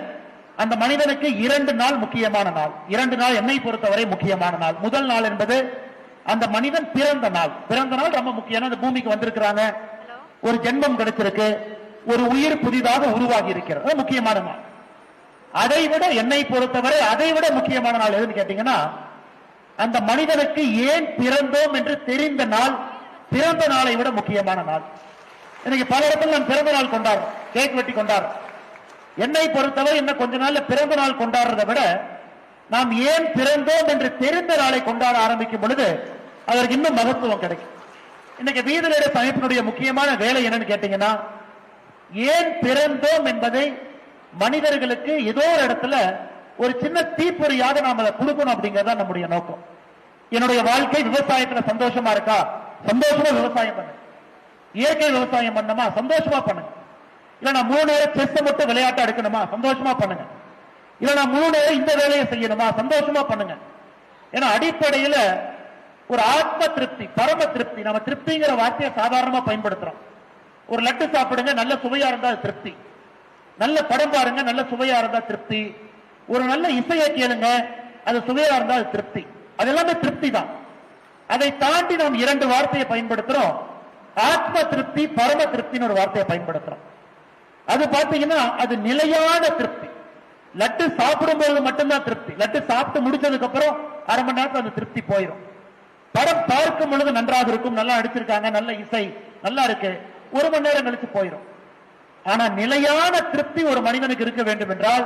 [SPEAKER 1] அந்த மனிதனுக்கு 2 நாள் முக்கியமான நாள். 2 நாள் என்னை பொறுத்தவரை முக்கியமான நாள். முதல் நாள் என்பது அந்த மனிதன் பிறந்த நாள். பிறந்த நாள் ரொம்ப முக்கியம். அந்த பூமிக்கு வந்திருக்கிறாங்க, ஒரு ஜென்மம் கிடைச்சிருக்கு, ஒரு உயிர் புதிதாக உருவாகி இருக்கிறது, முக்கியமான நாள். அதை விட என்னை பொறுத்தவரை அதை விட முக்கியமான நாள் எதுன்னு கேட்டீங்கன்னா, அந்த மனிதனுக்கு ஏன் பிறந்தோம் என்று தெரிந்த நாள், பிறந்த நாளை விட முக்கியமான நாள். இன்னைக்கு பல இடத்துல நான் பிறந்த நாள் கொண்டாடுறோம், கேக் வெட்டி கொண்டாடுறோம். என்னை பொறுத்தவரை இன்னும் கொஞ்ச நாள்ல பிறந்த நாள் கொண்டாடுறதை விட நாம் ஏன் பிறந்தோம் என்று தெரிந்த நாளை கொண்டாட ஆரம்பிக்கும் பொழுது அதற்கு இன்னும் மகத்துவம் கிடைக்கும். இன்னைக்கு வீத லீடர்ஸ் அமைப்பினுடைய முக்கியமான வேலை என்னன்னு கேட்டீங்கன்னா, ஏன் பிறந்தோம் என்பதை மனிதர்களுக்கு ஏதோ ஒரு இடத்துல ஒரு சின்ன தீப்பொறியாக நாம் அதை கொடுக்கணும் அப்படிங்கறத நம்முடைய நோக்கம். என்னுடைய வாழ்க்கை விவசாயத்துல சந்தோஷமா இருக்கா, சந்தோஷமா விவசாயம் பண்ணு. இயற்கை விவசாயம் பண்ணணுமா, சந்தோஷமா பண்ணுங்க. இல்ல நான் 3 நேரம் செஸ் மட்டும் விளையாட்டா எடுக்கணுமா, சந்தோஷமா பண்ணுங்க. இல்ல நான் 3 நேரம் இந்த வேலையை செய்யணுமா, சந்தோஷமா பண்ணுங்க. ஏன்னா அடிப்படையில ஒரு ஆத்ம திருப்தி, பரம திருப்தி. நம்ம திருப்திங்கிற வார்த்தையை சாதாரணமா பயன்படுத்துறோம். ஒரு லட்டு சாப்பிடுங்க, நல்ல சுவையா இருந்தா திருப்தி. நல்ல படம் பாருங்க, நல்ல சுவையா இருந்தா திருப்தி. ஒரு நல்ல இசையை கேளுங்க, அது சுவையா இருந்தா அது திருப்தி. அது எல்லாமே திருப்தி தான். அதை தாண்டி நாம் 2 வார்த்தையை பயன்படுத்துறோம். ஆத்ம திருப்தி, பரம திருப்தின்னு ஒரு வார்த்தையை பயன்படுத்துறோம். அது பாத்தீங்கன்னா அது நிலையான திருப்தி. லட்டு சாப்பிடும்போது மட்டும்தான் திருப்தி. லட்டு சாப்பிட்டு முடிச்சதுக்கு அப்புறம் அரை மணி நேரத்தில் அந்த திருப்தி போயிடும். படம் பார்க்கும் பொழுது நன்றாக இருக்கும், நல்லா அடிச்சிருக்காங்க, நல்ல இசை நல்லா இருக்கு, 1 மணி நேரம் கழிச்சு போயிடும். ஆனா நிலையான திருப்தி ஒரு மனிதனுக்கு இருக்க வேண்டும் என்றால்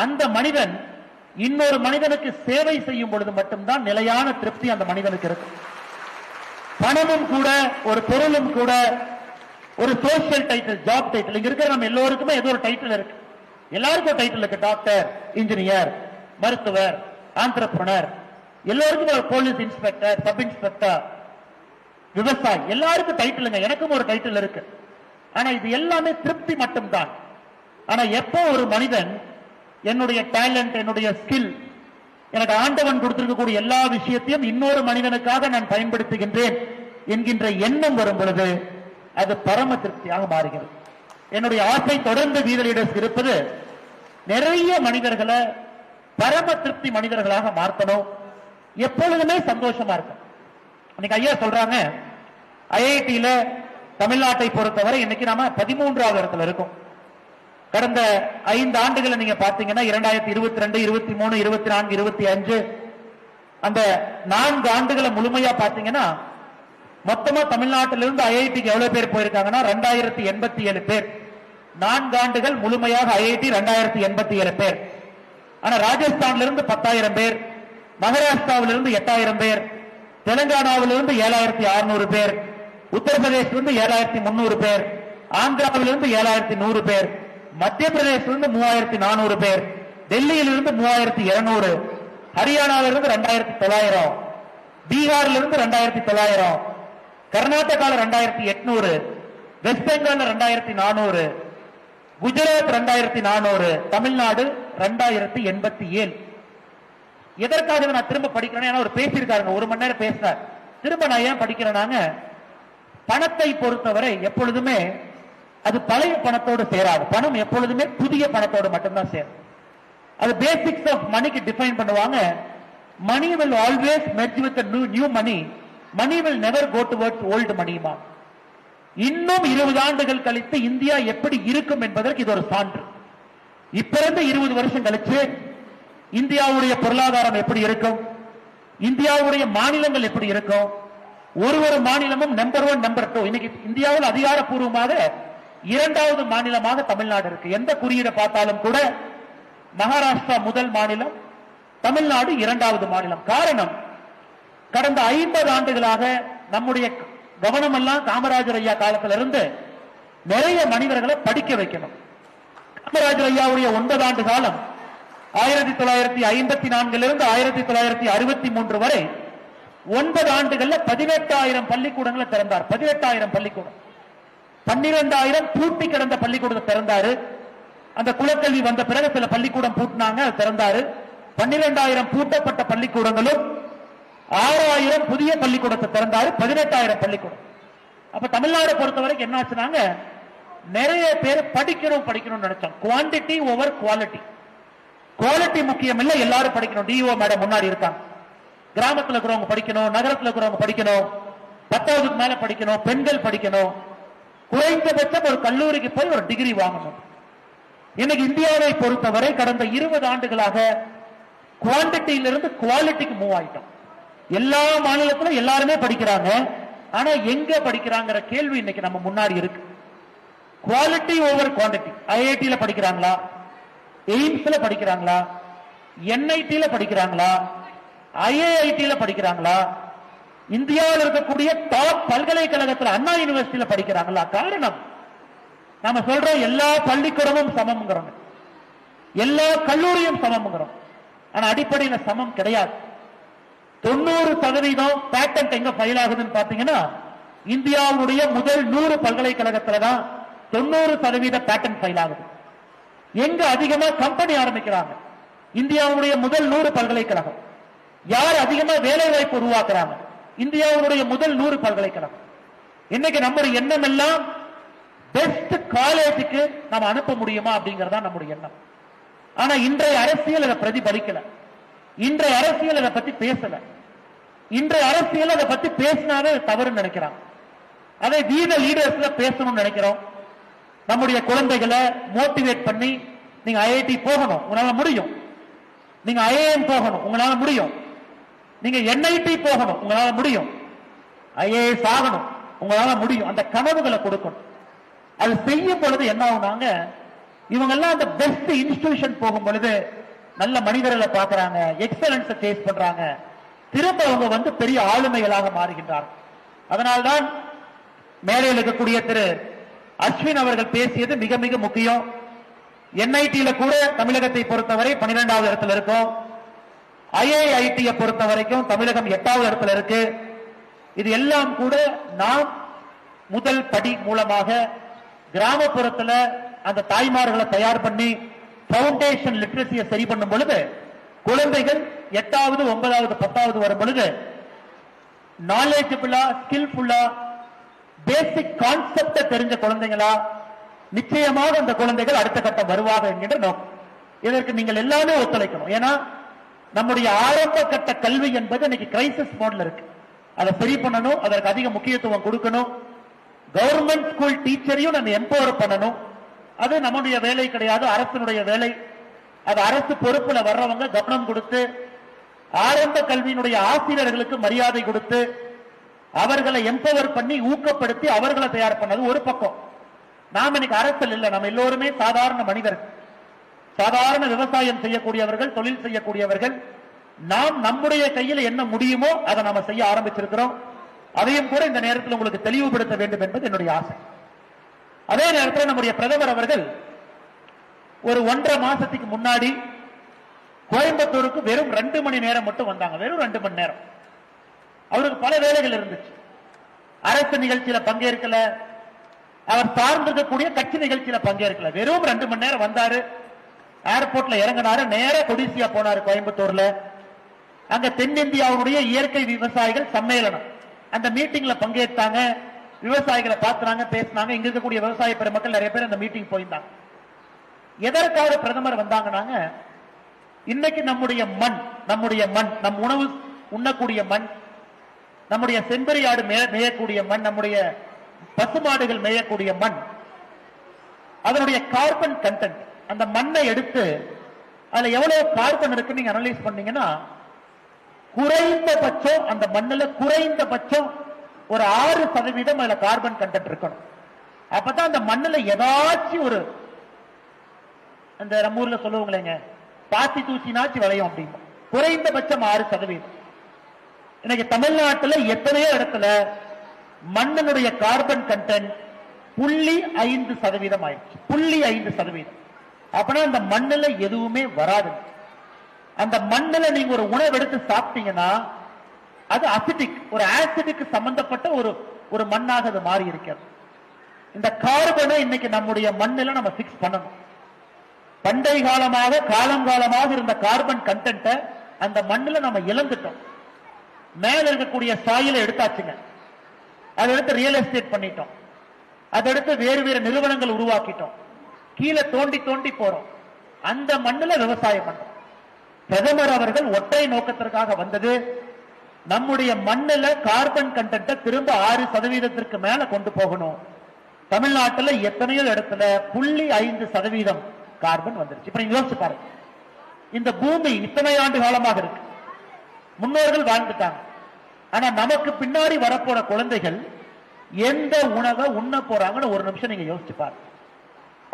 [SPEAKER 1] அந்த மனிதன் இன்னொரு மனிதனுக்கு சேவை செய்யும் பொழுது மட்டும்தான் நிலையான திருப்தி அந்த மனிதனுக்கு இருக்கு. பணமும் கூட, ஒரு பொருளும் கூட, ஒரு சோசியல் டைட்டில், ஜாப் டைட்டில், இங்க இருக்கிற நம்ம எல்லோருக்குமே ஏதோ ஒரு டைட்டில் இருக்கு. எல்லாருக்கும் ஒரு டைட்டில் இருக்கு. டாக்டர், இன்ஜினியர், மருத்துவர், ஆண்டர்பிரனர், எல்லாருக்கும் ஒரு போலீஸ் இன்ஸ்பெக்டர், சப் இன்ஸ்பெக்டர், விவசாயி, எல்லாருக்கும் டைட்டிலுங்க. எனக்கும் ஒரு டைட்டில் இருக்கு. ஆனா இது எல்லாமே திருப்தி மட்டும்தான். ஆனா எப்போ ஒரு மனிதன் என்னுடைய டேலண்ட், என்னுடைய ஸ்கில், எனக்கு ஆண்டவன் கொடுத்திருக்கக்கூடிய எல்லா விஷயத்தையும் இன்னொரு மனிதனுக்காக நான் பயன்படுத்துகின்றேன் என்கின்ற எண்ணம் வரும் பொழுது அது பரம திருப்தியாக மாறுகிறது. என்னுடைய ஆசை தொடர்ந்து வீத லீடர்ஸ் இருப்பது நிறைய மனிதர்களை பரம திருப்தி மனிதர்களாக மாற்றணும், எப்பொழுதுமே சந்தோஷமா இருக்கும். இன்னைக்கு ஐயா சொல்றாங்க, ஐஐடியில தமிழ்நாட்டை பொறுத்தவரை இன்னைக்கு நாம 13வது இடத்துல இருக்கும். கடந்த 5 ஆண்டுகளை நீங்க பாத்தீங்கன்னா 2022, 23, 24, 25 அந்த 4 ஆண்டுகளை முழுமையா பாத்தீங்கன்னா மொத்தமா தமிழ்நாட்டிலிருந்து ஐஐடிக்கு எவ்வளவு பேர் போயிருக்காங்கன்னா 2087 பேர். 4 ஆண்டுகள் முழுமையாக ஐஐடி 2087 பேர். ஆனா ராஜஸ்தான்ல இருந்து 10,000 பேர், மகாராஷ்டிராவிலிருந்து 8,000 பேர், தெலுங்கானாவிலிருந்து 7,600 பேர், உத்தரப்பிரதேசிலிருந்து 7,300 பேர், ஆந்திராவிலிருந்து 7100 பேர், மத்திய பிரதேசிலிருந்து 3400 பேர், டெல்லியிலிருந்து 3200, ஹரியானாவிலிருந்து 2900, பீகாரிலிருந்து 2900, கர்நாடகால 2800, வெஸ்ட் பெங்கால் 2400, குஜராத் 2400, தமிழ்நாடு 2087. எதற்காக நான் திரும்ப படிக்கிறேன்? ஒரு பேசியிருக்காருங்க, 1 மணி நேரம் பேசினார். திரும்ப நான் ஏன் படிக்கிறேனாங்க, பணத்தை பொறுத்தவரை எப்பொழுதுமே அது பழைய பணத்தோடு சேராது. பணம் எப்பொழுதுமே புதிய பணத்தோடு மட்டும்தான் சேரும். அது பேசிக்ஸ் ஆஃப் மணிக்கு டிஃபைன் பண்ணுவாங்க. Money will always merge with new money, money will never go towards old மணிமா. இன்னும் 20 ஆண்டுகள் கழித்து இந்தியா எப்படி இருக்கும் என்பதற்கு இது ஒரு சான்று. இப்ப இருந்து 20 வருஷம் கழிச்சு இந்தியாவுடைய பொருளாதாரம் எப்படி இருக்கும், இந்தியாவுடைய மாநிலங்கள் எப்படி இருக்கும், ஒரு மாநிலமும் நம்பர் 1 நம்பர் 2. இன்னைக்கு இந்தியாவில் அதிகாரப்பூர்வமாக 2வது மாநிலமாக தமிழ்நாடு இருக்கு. எந்த குறியீடை பார்த்தாலும் கூட மகாராஷ்டிரா முதல் மாநிலம், தமிழ்நாடு 2வது மாநிலம். காரணம், கடந்த 50 ஆண்டுகளாக நம்முடைய கவனம் எல்லாம் காமராஜர் ஐயா காலத்திலிருந்து நிறைய மனிதர்களை படிக்க வைக்கணும். காமராஜர் ஐயாவுடைய 9 ஆண்டு காலம் 1954 1963 வரை 9 ஆண்டுகள்ல 18,000 பள்ளிக்கூடங்களை திறந்தார். 18,000 பள்ளிக்கூடம், 12,000 பூட்டி கிடந்த பள்ளிக்கூடத்தை திறந்தாரு. அந்த குலக்கல்வி வந்த பிறகு சில பள்ளிக்கூடம் பூட்டினாங்க, திறந்தாரு. 12,000 பூட்டப்பட்ட பள்ளிக்கூடங்களும் 6,000 புதிய பள்ளிக்கூடத்தை திறந்தாரு. 18,000 பள்ளிக்கூடம். அப்ப தமிழ்நாடு பொறுத்தவரைக்கும் என்ன ஆச்சுனாங்க, நிறைய பேர் படிக்கணும் நினைச்சோம். Quantity over quality. குவாலிட்டி முக்கியம் இல்ல, எல்லாரும் படிக்கணும். டிஓ மேடம் முன்னாடி இருக்காங்க. கிராமத்தில் இருக்கிறவங்க படிக்கணும், நகரத்தில் இருக்கிறவங்க படிக்கணும், 10வது மேல படிக்கணும், பெண்கள் படிக்கணும், குறைந்தபட்சம் ஒரு கல்லூரிக்கு போய் ஒரு டிகிரி வாங்கணும். இன்னைக்கு இந்தியாவை பொறுத்தவரை கடந்த 20 ஆண்டுகளாக குவான்டிட்டியிலிருந்து குவாலிட்டிக்கு மூவ் ஆயிட்டோம். எல்லா மாநிலத்திலும் எல்லாருமே படிக்கிறாங்க, ஆனா எங்க படிக்கிறாங்கிற கேள்வி இன்னைக்கு நம்ம முன்னாடி இருக்கு. Quality over quantity. ஐஐடியில படிக்கிறாங்களா, எய்ம்ஸ்ல படிக்கிறாங்களா, என்ஐடியில படிக்கிறாங்களா, ஐஐடியில படிக்கிறாங்களா, இந்தியாவில் இருக்கக்கூடிய டாப் பல்கலைக்கழகத்தில் அண்ணா யூனிவர்சிட்டியில படிக்கிறாங்களா? காரணம், நாம சொல்றோம் எல்லா பள்ளிக்கூடமும் சமம்ங்கிறோம், எல்லா கல்லூரியும் சமம்ங்கிறோம். ஆனா அடிப்படையில் சமம் கிடையாது. 90% பேட்டன்ட் எங்க ஃபைல் ஆகுதுன்னு பாத்தீங்கன்னா, இந்தியாவுடைய முதல் 100 பல்கலைக்கழகத்துல தான் 90% பேட்டன்ட் ஃபைல் ஆகுது. எங்க அதிகமா கம்பெனி ஆரம்பிக்கிறாங்க, இந்தியாவுடைய முதல் 100 பல்கலைக்கழகம். யார் அதிகமா வேலை வாய்ப்பு உருவாக்குறாங்க, இந்தியாவுடைய முதல் 100 பல்கலைக்கழகம். இன்னைக்கு நம்முடைய எண்ணம் எல்லாம் பெஸ்ட் காலேஜுக்கு நம்ம அனுப்ப முடியுமா அப்படிங்கறதா நம்முடைய எண்ணம். ஆனா இன்றைய அரசியல் அதை பிரதிபலிக்கல. இன்றைய அரசியல் அதை பத்தி பேசல. இன்றைய அரசியல் அதை பத்தி பேசினாவே தவறுன்னு நினைக்கிறாங்க. அதை வீத லீடர்ஸ்ல பேசணும்னு நினைக்கிறோம். நம்முடைய குழந்தைகளை மோட்டிவேட் பண்ணி, நீங்க ஐஐடி போகணும், உங்களால முடியும். நீங்க ஐஏஎம் போகணும், உங்களால முடியும். நீங்க என்ஐடி போகணும், உங்களால முடியும். ஐஏஎஸ் ஆகணும், உங்களால முடியும். அந்த கனவுகளை கொடுக்கணும். அது செய்யும் பொழுது என்ன ஆகுனாங்க, இவங்க எல்லாம் அந்த பெஸ்ட் இன்ஸ்டிடியூஷன் போகும் பொழுது நல்ல மனிதர்களை பார்க்கறாங்க, எக்ஸலன்ஸ் டேஸ்ட் பண்றாங்க, திரும்ப அவங்க வந்து பெரிய ஆளுமைகளாக மாறுகின்றார்கள். அதனால்தான் மேலையில் இருக்கக்கூடிய திரு அஸ்வின் அவர்கள் பேசியது மிக மிக முக்கியம். என்ஐடியில கூட தமிழகத்தை பொறுத்தவரை 12வது இடத்துல இருக்கும். ஐஐஐடியை பொறுத்த வரைக்கும் தமிழகம் 8வது இடத்துல இருக்கு. இது எல்லாம் கூட நாம் முதல் படி மூலமாக கிராமப்புறத்துல அந்த தாய்மார்களை தயார் பண்ணி பவுண்டேஷன் லிட்ரஸியை சரி பண்ணும் பொழுது குழந்தைகள் 8வது 9வது 10வது வரும் பொழுது நாலேஜபிளா, ஸ்கில்ஃபுல்லா, பேசிக் கான்செப்ட தெரிஞ்ச குழந்தைகளா நிச்சயமாக அந்த குழந்தைகள் அடுத்த கட்டம் வருவாங்க என்கின்ற நோக்கம். இதற்கு நீங்கள் எல்லாமே ஒத்துழைக்கணும். ஏன்னா நம்முடைய ஆரம்ப கட்ட கல்வி என்பது இன்னைக்கு கிரைசிஸ் மோட்ல இருக்கு. அதை சரி பண்ணணும், அதற்கு அதிக முக்கியத்துவம் கொடுக்கணும். கவர்மெண்ட் ஸ்கூல் டீச்சரையும் நம்ம எம்பவர் பண்ணணும். அது நம்முடைய வேலை கிடையாது, அரசினுடைய வேலை. அது அரசு பொறுப்புல வர்றவங்க கவனம் கொடுத்து ஆரம்ப கல்வியினுடைய ஆசிரியர்களுக்கு மரியாதை கொடுத்து அவர்களை எம்பவர் பண்ணி ஊக்கப்படுத்தி அவர்களை தயார் பண்ணது ஒரு பக்கம். நாம் இன்னைக்கு அரசியல் இல்லை, நம்ம எல்லோருமே சாதாரண மனிதர்கள், சாதாரண விவசாயம் செய்யக்கூடியவர்கள், தொழில் செய்யக்கூடியவர்கள். நாம் நம்முடைய கையில் என்ன முடியுமோ அதை நாம செய்ய ஆரம்பிச்சிருக்கிறோம். அதையும் கூட இந்த நேரத்தில் உங்களுக்கு தெளிவுபடுத்த வேண்டும் என்பது என்னுடைய ஆசை. அதே நேரத்தில் நம்முடைய பிரதமர் அவர்கள் ஒரு 1.5 மாசத்துக்கு முன்னாடி கோயம்புத்தூருக்கு வெறும் 2 மணி நேரம் மட்டும் வந்தாங்க. வெறும் 2 மணி நேரம். அவருக்கு பல வேலைகள் இருந்துச்சு. அரசு நிகழ்ச்சியில பங்கேற்கல, அவர் சார்ந்திருக்கக்கூடிய கட்சி நிகழ்ச்சியில பங்கேற்கல. வெறும் 2 மணி நேரம் வந்தாரு, ஏர்போர்ட்ல இறங்கினாரு, நேர கொடிசியா போனாரு கோயம்புத்தூர்ல. அங்க தென்னிந்தியாவுடைய இயற்கை விவசாயிகள் சம்மேளனம், அந்த மீட்டிங்ல பங்கேற்றாங்க. விவசாயிகளை பார்த்தாங்க, பேசினாங்க. இங்க இருக்கக்கூடிய விவசாய பெருமக்கள் நிறைய பேர் அந்த மீட்டிங் போயிருந்தாங்க. எதற்காக பிரதமர் வந்தாங்கன்னாங்க, இன்னைக்கு நம்முடைய மண், நம் உணவு உண்ணக்கூடிய மண், நம்முடைய செம்பரியாடு மேயக்கூடிய மண், நம்முடைய பசுமாடுகள் மேயக்கூடிய மண், அதனுடைய கார்பன் கண்டென்ட், அந்த மண்ணை எடுத்து அதுல எவ்வளவு கார்பன் இருக்கு நீங்க அனலைஸ் பண்ணீங்கன்னா, குறைந்தபட்சம் அந்த மண்ணில் குறைந்தபட்சம் ஒரு 6% அதுல கார்பன் கண்டென்ட் இருக்கணும். அப்பதான் அந்த மண்ணில் ஏதாச்சும் ஒரு, அந்த நம்ம ஊர்ல சொல்லுவாங்களேங்க, பாத்தி தூச்சினாச்சு விளையும் அப்படின்னு. குறைந்தபட்சம் 6%. இன்னைக்கு தமிழ்நாட்டில் எத்தனையோ இடத்துல மண்ணினுடைய கார்பன் கண்டென்ட் 0.5% ஆயிடுச்சு. 0.5%. அப்பனா அந்த மண்ணில் எதுவுமே வராது. அந்த மண்ணில் நீங்க ஒரு உணவு எடுத்து சாப்பிட்டீங்கன்னா அது அசிடிக், ஒரு ஆசிடுக்கு சம்பந்தப்பட்ட ஒரு மண்ணாக அது மாறி இருக்கிறது. இந்த கார்பனை இன்னைக்கு நம்முடைய மண்ணில் நம்ம பிக்ஸ் பண்ணணும். பண்டை காலமாக காலங்காலமாக இருந்த கார்பன் கண்டென்ட்டை அந்த மண்ணில் நம்ம இழந்துட்டோம். மேல இருக்கக்கூடிய சாயில எடுத்தாச்சுங்க, அதை எடுத்து ரியல் எஸ்டேட் பண்ணிட்டோம், அதை எடுத்து வேறு வேறு நிறுவனங்கள் உருவாக்கிட்டோம், கீழே தோண்டி தோண்டி போறோம், அந்த மண்ணில் விவசாயம் பண்றோம். பிரதமர் அவர்கள் ஒற்றை நோக்கத்திற்காக வந்தது, நம்முடைய மண்ணில் கார்பன் கண்டென்ட்டை திரும்ப 6% மேல கொண்டு போகணும். தமிழ்நாட்டில் எத்தனையோ இடத்துல 0.5% கார்பன் வந்துருச்சு. இப்ப நீங்க யோசிச்சு பாருங்க, இந்த பூமி இத்தனை ஆண்டு காலமாக இருக்கு, முன்னோர்கள் வாழ்ந்துட்டாங்க. ஆனா நமக்கு பின்னாடி வரப்போற குழந்தைகள் எந்த உணவை உண்ண போறாங்கன்னு ஒரு நிமிஷம் நீங்க யோசிச்சு பாருங்க.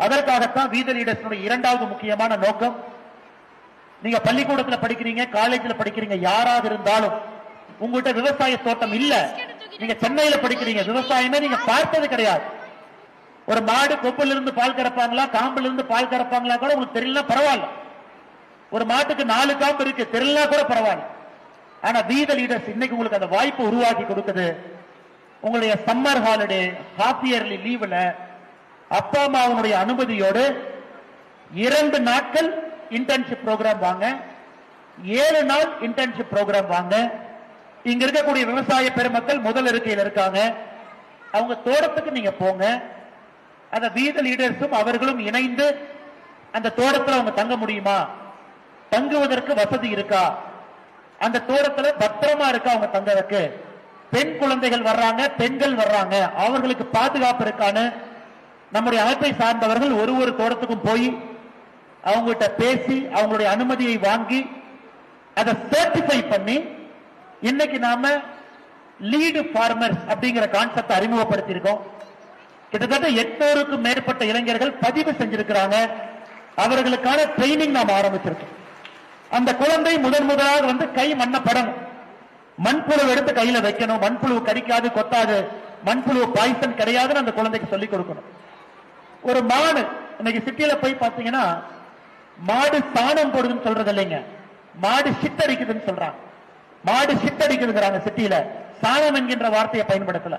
[SPEAKER 1] அதற்காகத்தான் வி த லீடர்ஸ் 2வது முக்கியமான நோக்கம். நீங்க பள்ளிக்கூடத்தில் படிக்கிறீங்க, காலேஜில் படிக்கிறீங்க, யாராவது இருந்தாலும் உங்கள்கிட்ட விவசாய தோட்டம் இல்ல, நீங்க சென்னையில படிக்கிறீங்க, விவசாயமே நீங்க பார்த்தது கிடையாது. ஒரு மாடு கொப்பில் இருந்து பால் கறப்பாங்களா, காம்பில் இருந்து பால் கறப்பாங்களா கூட உங்களுக்கு தெரியல, பரவாயில்ல. ஒரு மாட்டுக்கு 4 காம்பு இருக்கு, தெரியல கூட பரவாயில்ல. ஆனா வி த லீடர்ஸ் இன்னைக்கு உங்களுக்கு அந்த வாய்ப்பு உருவாக்கி கொடுக்குது. உங்களுடைய சம்மர் ஹாலிடே, ஹாஃப் இயர்லி லீவ்ல அப்பா அம்மாவுடைய அனுமதியோடு 2 நாட்கள் இன்டர்ன்ஷிப் ப்ரோக்ராம் வாங்க, 7 நாள் இன்டர்ன்ஷிப் ப்ரோக்ராம் வாங்க. இங்க இருக்கக்கூடிய விவசாய பெருமக்கள் முதல் இருக்கையில் இருக்காங்க, அவங்க தோட்டத்துக்கு நீங்க போங்க. அந்த வி த லீடர்ஸும் அவர்களும் இணைந்து அந்த தோட்டத்தில் அவங்க தங்க முடியுமா, தங்குவதற்கு வசதி இருக்கா, அந்த தோட்டத்துல பத்திரமா இருக்கா அவங்க தங்கறதுக்கு, பெண் குழந்தைகள் வர்றாங்க, பெண்கள் வர்றாங்க, அவர்களுக்கு பாதுகாப்பு இருக்கான்னு நம்முடைய அமைப்பை சார்ந்தவர்கள் ஒரு தோட்டத்துக்கும் போய் அவங்ககிட்ட பேசி அவங்களுடைய அனுமதியை வாங்கி அதை சர்டிஃபை பண்ணி இன்னைக்கு நாம லீடு ஃபார்மர்ஸ் அப்படிங்கிற கான்செப்ட் அறிமுகப்படுத்தி இருக்கோம். கிட்டத்தட்ட 800க்கும் மேற்பட்ட இளைஞர்கள் பதிவு செஞ்சிருக்கிறாங்க. அவர்களுக்கான ட்ரைனிங் நாம் ஆரம்பிச்சிருக்கோம். அந்த குழந்தை முதலாக வந்து கை மண்ண படணும், மண்புழு எடுத்து கையில வைக்கணும், மண்புழு கடிக்காது கொத்தாது, மண்புழு பாய்சன் கிடையாதுன்னு அந்த குழந்தைக்கு சொல்லிக் கொடுக்கணும். ஒரு மாடு இன்னைக்கு சிட்டியில போய் பார்த்தீங்கன்னா மாடு சாணம் போடுதுன்னு சொல்றது இல்லைங்க, மாடு சிட்டடிக்குதுன்னு சொல்றாங்க. மாடு சிட்டடிக்குதுங்கிறாங்க சிட்டியில, சாணம் என்கின்ற வார்த்தையை பயன்படுத்தல.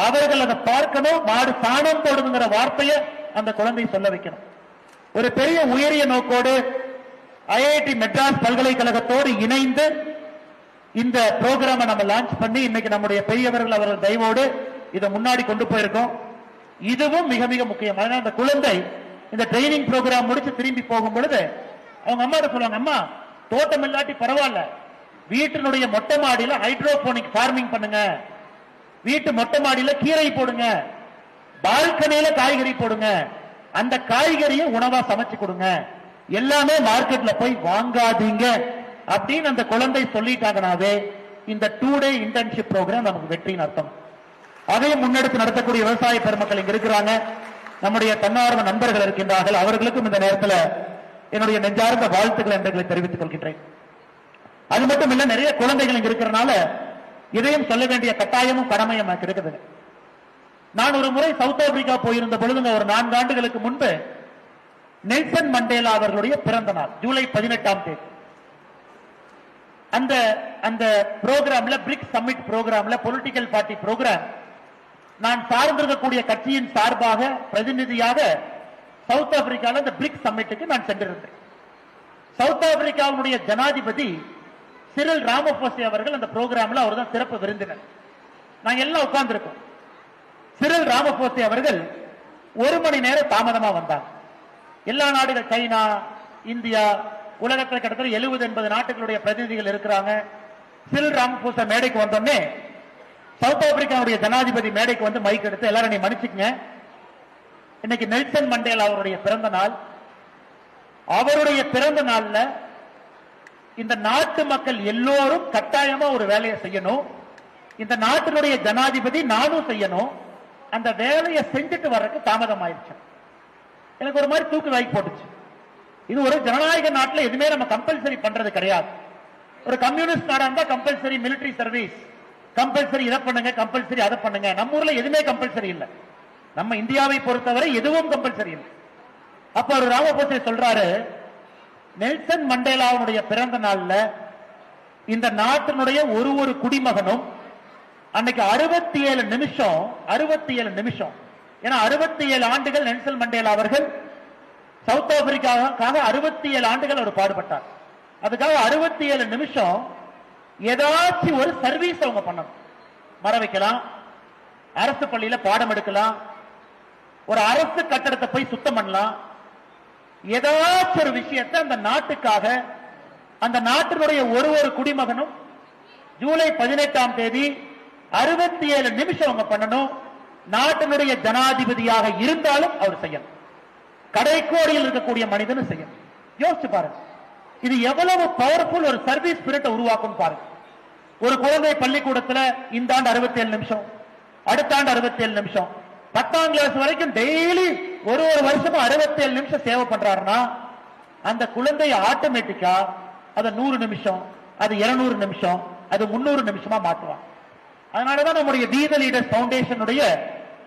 [SPEAKER 1] அவர்கள் அதை பார்க்கணும், மாடு சாணம் போடுதுங்கிற வார்த்தையை அந்த குழந்தை சொல்ல வைக்கணும். ஒரு பெரிய உயரிய நோக்கோடு ஐஐடி மெட்ராஸ் பல்கலைக்கழகத்தோடு இணைந்து இந்த ப்ரோக்ராமை நம்ம லான்ச் பண்ணி இன்னைக்கு நம்முடைய பெரியவர்கள் அவர்கள் தயவோடு இதை முன்னாடி கொண்டு போயிருக்கோம். இதுவும் மிக மிக முக்கியம். அதனால அந்த குழந்தை இந்த ட்ரைனிங் ப்ரோக்ராம் முடிச்சு திரும்பி போகும் பொழுது அவங்க அம்மா சொல்லுவாங்க, அம்மா தோட்டம் இல்லாட்டி பரவாயில்ல, வீட்டினுடைய மொட்டை மாடியில ஹைட்ரோபோனிக் ஃபார்மிங் பண்ணுங்க, வீட்டு மொட்டை மாடியில கீரை போடுங்க, பால்கனியில காய்கறி போடுங்க, அந்த காய்கறியை உணவா சமைச்சு கொடுங்க, எல்லாமே மார்க்கெட்ல போய் வாங்காதீங்க அப்படின்னு அந்த குழந்தை சொல்லிட்டாங்கனாவே இந்த 2 டே இன்டர்ன்ஷிப் ப்ரோக்ராம் நமக்கு வெற்றியின் அர்த்தம். அதையும் முன்னெடுத்து நடத்தக்கூடிய விவசாய பெருமக்கள் இங்க இருக்கிறாங்க, நம்முடைய தன்னார்வ நண்பர்கள் இருக்கின்றார்கள். அவர்களுக்கும் இந்த நேரத்தில் என்னுடைய நெஞ்சார்ந்த வாழ்த்துக்கள் என்றுகளை தெரிவித்துக் கொள்கின்றேன். அது மட்டும் இல்ல, நிறைய குழந்தைகள் இங்க இருக்கிறனால இதையும் சொல்ல வேண்டிய கட்டாயமும் கடமையும் இருக்குது. நான் ஒரு முறை சவுத் ஆப்பிரிக்கா போயிருந்த பொழுதுங்க, ஒரு 4 ஆண்டுகளுக்கு முன்பு நெல்சன் மண்டேலா அவர்களுடைய பிறந்த நாள் ஜூலை 18ஆம் தேதி. அந்த புரோகிராம்ல, பிரிக்ஸ் சம்மிட் புரோகிராம்ல, பொலிட்டிக்கல் பார்ட்டி புரோகிராம், நான் சார்ந்திருக்கக்கூடிய கட்சியின் சார்பாக பிரதிநிதியாக சவுத் ஆப்பிரிக்காவில் இந்த பிரிக்ஸ் சம்மிட்டுக்கு நான் சென்றிருந்தேன். சவுத் ஆப்பிரிக்காவுடைய ஜனாதிபதி சிரில் ராமபோசே அவர்கள் அந்த புரோகிராம்ல அவர் தான் சிறப்பு விருந்தினர். நாங்க எல்லாம் உட்கார்ந்திருக்கோம். சிரில் ராமபோசே அவர்கள் 1 மணி நேரம் தாமதமா வந்தார். எல்லா நாடுகள், சைனா, இந்தியா, உலகத்தில் கிட்டத்தட்ட 70-80 நாட்டுகளுடைய பிரதிநிதிகள் இருக்கிறாங்க. சிரில் ராமபோசே மேடைக்கு வந்தோடனே சவுத் ஆப்பிரிக்காவுடைய ஜனாதிபதி மேடைக்கு வந்து மைக் எடுத்து, எல்லாரும் நீ மன்னிச்சுக்கங்க, இன்னைக்கு நெல்சன் மண்டேலா அவருடைய பிறந்த நாள். அவருடைய பிறந்த நாள்ல இந்த நாட்டு மக்கள் எல்லோரும் கட்டாயமா ஒரு வேலையை செய்யணும். இந்த நாட்டினுடைய ஜனாதிபதி நானும் செய்யணும். அந்த வேலையை செஞ்சுட்டு வர்றதுக்கு தாமதம் ஆயிடுச்சு. எனக்கு ஒரு மாதிரி தூக்கு வாங்கி போட்டுச்சு. இது ஒரு ஜனநாயக நாட்டில் எதுவுமே நம்ம கம்பல்சரி பண்றது கிடையாது. ஒரு கம்யூனிஸ்ட் நாடா இருந்தா கம்பல்சரி மிலிட்டரி சர்வீஸ், கம்பல்சரி இதை பண்ணுங்க, கம்பல்சரி அதை பண்ணுங்க. நம்ம ஊர்ல எதுவுமே கம்பல்சரி இல்லை. நம்ம இந்தியாவை பொறுத்தவரை எதுவும் கம்பல்சரி இல்லை. அப்ப ஒரு ராமபோசே சொல்றாரு, நெல்சன் மண்டேலாவுடைய பிறந்த நாள்ல இந்த நாட்டினுடைய ஒரு குடிமகனும் அன்னைக்கு 67 நிமிஷம், ஏன்னா 67 ஆண்டுகள் நெல்சன் மண்டேலா அவர்கள் சவுத் ஆப்பிரிக்காவுக்காக 67 ஆண்டுகள் அவர் பாடுபட்டார். அதுக்காக 67 நிமிஷம் ஏதாச்சும் ஒரு சர்வீஸ் அவங்க பண்ணணும். மர வைக்கலாம், அரசு பள்ளியில பாடம் எடுக்கலாம், ஒரு அரசு கட்டடத்தை போய் சுத்தம் பண்ணலாம், ஏதாச்சும் ஒரு விஷயத்தை அந்த நாட்டுக்காக, அந்த நாட்டினுடைய ஒரு குடிமகனும் ஜூலை 18ஆம் தேதி 67 நிமிஷம் அவங்க பண்ணணும். நாட்டினுடைய ஜனாதிபதியாக இருந்தாலும் அவர் செய்யணும். கடைக்கோடியில் இருக்கக்கூடிய மனிதனும் செய்யணும். யோசிச்சு பாருங்க, இது எவ்வளவு பவர்ஃபுல் ஒரு சர்வீஸ் ஸ்பிரிட்டை உருவாக்கும் பாருங்க. ஒரு குழந்தை பள்ளிக்கூடத்தில் இந்த ஆண்டு 67 நிமிஷம், அடுத்த ஆண்டு 67 நிமிஷம், 10ஆம் கிளாஸ் வரைக்கும் டெய்லி ஒரு வருஷமா 67 நிமிஷம் சேவை பண்றாருன்னா அந்த குழந்தை ஆட்டோமேட்டிக்கா அதை 100 நிமிஷம், அது 200 நிமிஷம், அது 300 நிமிஷமா மாற்றுவாங்க. அதனாலதான் நம்முடைய வி தி லீடர்ஸ் ஃபவுண்டேஷனுடைய